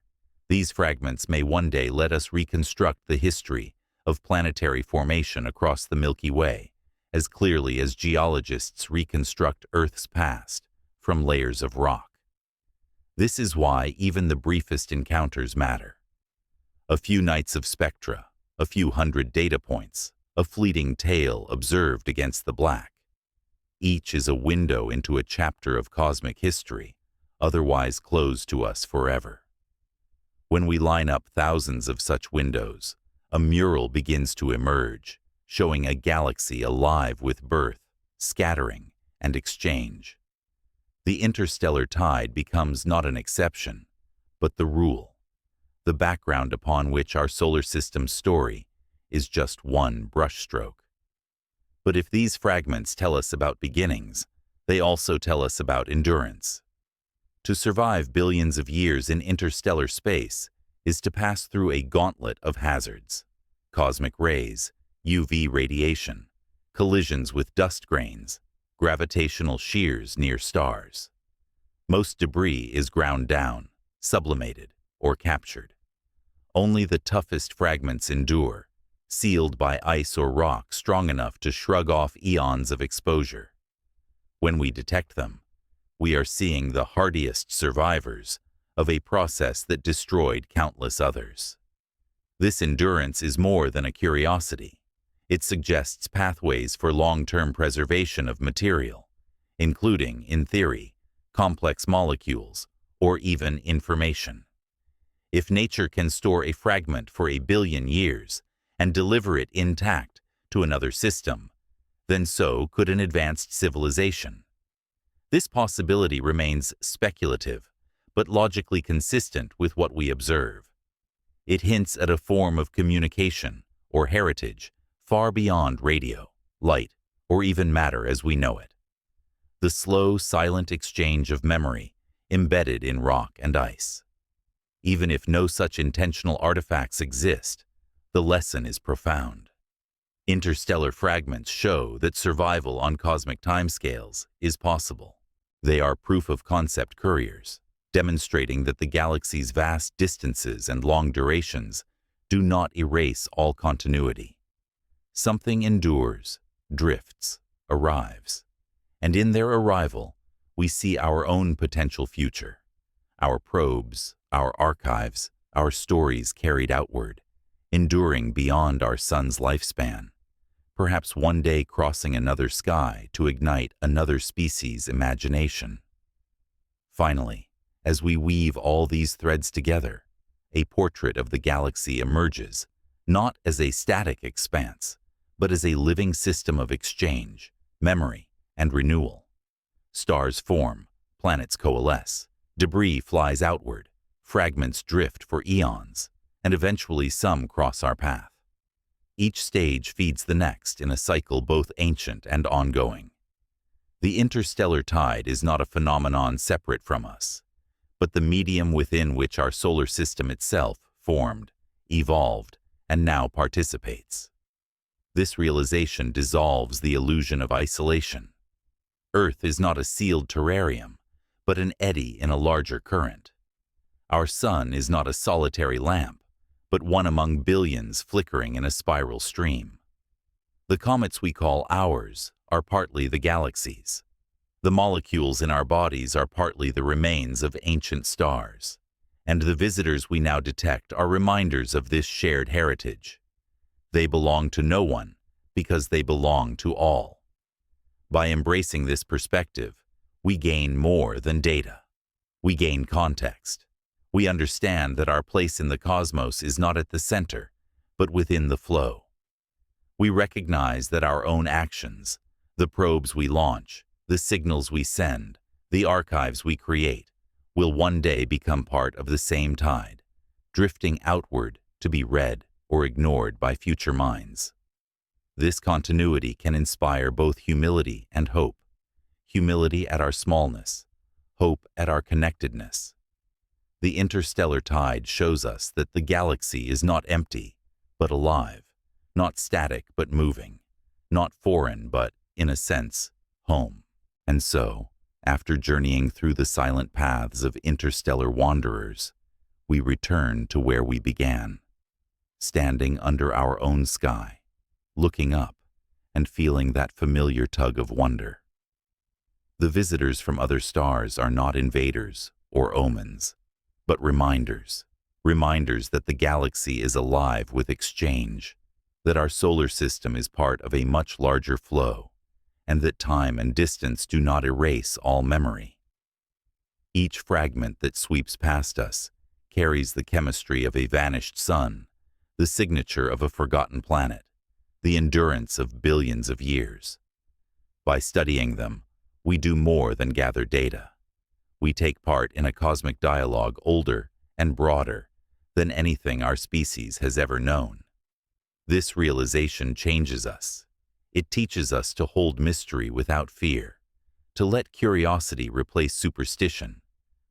these fragments may one day let us reconstruct the history of planetary formation across the Milky Way as clearly as geologists reconstruct Earth's past from layers of rock. This is why even the briefest encounters matter. A few nights of spectra, a few hundred data points, a fleeting tale observed against the black. Each is a window into a chapter of cosmic history, otherwise closed to us forever. When we line up thousands of such windows, a mural begins to emerge, showing a galaxy alive with birth, scattering, and exchange. The interstellar tide becomes not an exception, but the rule, the background upon which our solar system's story is just one brushstroke. But if these fragments tell us about beginnings, they also tell us about endurance. To survive billions of years in interstellar space is to pass through a gauntlet of hazards: cosmic rays, UV radiation, collisions with dust grains, gravitational shears near stars. Most debris is ground down, sublimated, or captured. Only the toughest fragments endure, sealed by ice or rock strong enough to shrug off eons of exposure. When we detect them, we are seeing the hardiest survivors of a process that destroyed countless others. This endurance is more than a curiosity. It suggests pathways for long-term preservation of material, including, in theory, complex molecules or even information. If nature can store a fragment for 1 billion years and deliver it intact to another system, then so could an advanced civilization. This possibility remains speculative, but logically consistent with what we observe. It hints at a form of communication or heritage far beyond radio, light, or even matter as we know it. The slow, silent exchange of memory embedded in rock and ice. Even if no such intentional artifacts exist, the lesson is profound. Interstellar fragments show that survival on cosmic timescales is possible. They are proof-of-concept couriers, demonstrating that the galaxy's vast distances and long durations do not erase all continuity. Something endures, drifts, arrives, and in their arrival, we see our own potential future, our probes, our archives, our stories carried outward, enduring beyond our sun's lifespan, perhaps one day crossing another sky to ignite another species' imagination. Finally, as we weave all these threads together, a portrait of the galaxy emerges, not as a static expanse, but as a living system of exchange, memory, and renewal. Stars form, planets coalesce, debris flies outward, Fragments drift for eons, and eventually some cross our path. Each stage feeds the next in a cycle both ancient and ongoing. The interstellar tide is not a phenomenon separate from us, but the medium within which our solar system itself formed, evolved, and now participates. This realization dissolves the illusion of isolation. Earth is not a sealed terrarium, but an eddy in a larger current. Our sun is not a solitary lamp, but one among billions flickering in a spiral stream. The comets we call ours are partly the galaxies. The molecules in our bodies are partly the remains of ancient stars, and the visitors we now detect are reminders of this shared heritage. They belong to no one because they belong to all. By embracing this perspective, we gain more than data. We gain context. We understand that our place in the cosmos is not at the center, but within the flow. We recognize that our own actions, the probes we launch, the signals we send, the archives we create, will one day become part of the same tide, drifting outward to be read or ignored by future minds. This continuity can inspire both humility and hope. Humility at our smallness, hope at our connectedness. The interstellar tide shows us that the galaxy is not empty, but alive, not static but moving, not foreign but, in a sense, home. And so, after journeying through the silent paths of interstellar wanderers, we return to where we began, standing under our own sky, looking up and feeling that familiar tug of wonder. The visitors from other stars are not invaders or omens, but reminders that the galaxy is alive with exchange, that our solar system is part of a much larger flow, and that time and distance do not erase all memory. Each fragment that sweeps past us carries the chemistry of a vanished sun, the signature of a forgotten planet, the endurance of billions of years. By studying them, we do more than gather data. We take part in a cosmic dialogue older and broader than anything our species has ever known. This realization changes us. It teaches us to hold mystery without fear, to let curiosity replace superstition,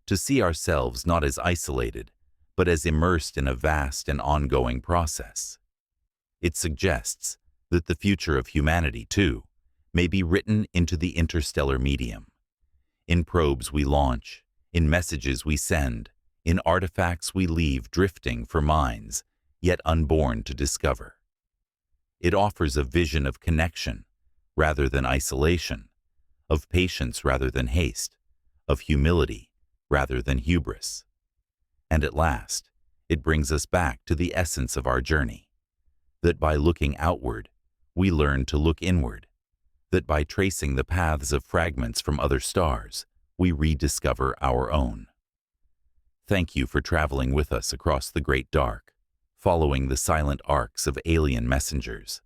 to see ourselves not as isolated, but as immersed in a vast and ongoing process. It suggests that the future of humanity, too, may be written into the interstellar medium. In probes we launch, in messages we send, in artifacts we leave drifting for minds, yet unborn to discover. It offers a vision of connection rather than isolation, of patience rather than haste, of humility rather than hubris. And at last, it brings us back to the essence of our journey, that by looking outward, we learn to look inward, that by tracing the paths of fragments from other stars, we rediscover our own. Thank you for traveling with us across the great dark, following the silent arcs of alien messengers,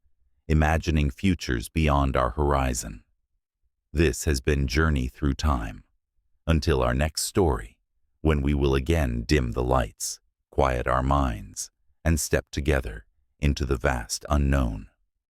imagining futures beyond our horizon. This has been Journey Through Time. Until our next story, when we will again dim the lights, quiet our minds, and step together into the vast unknown.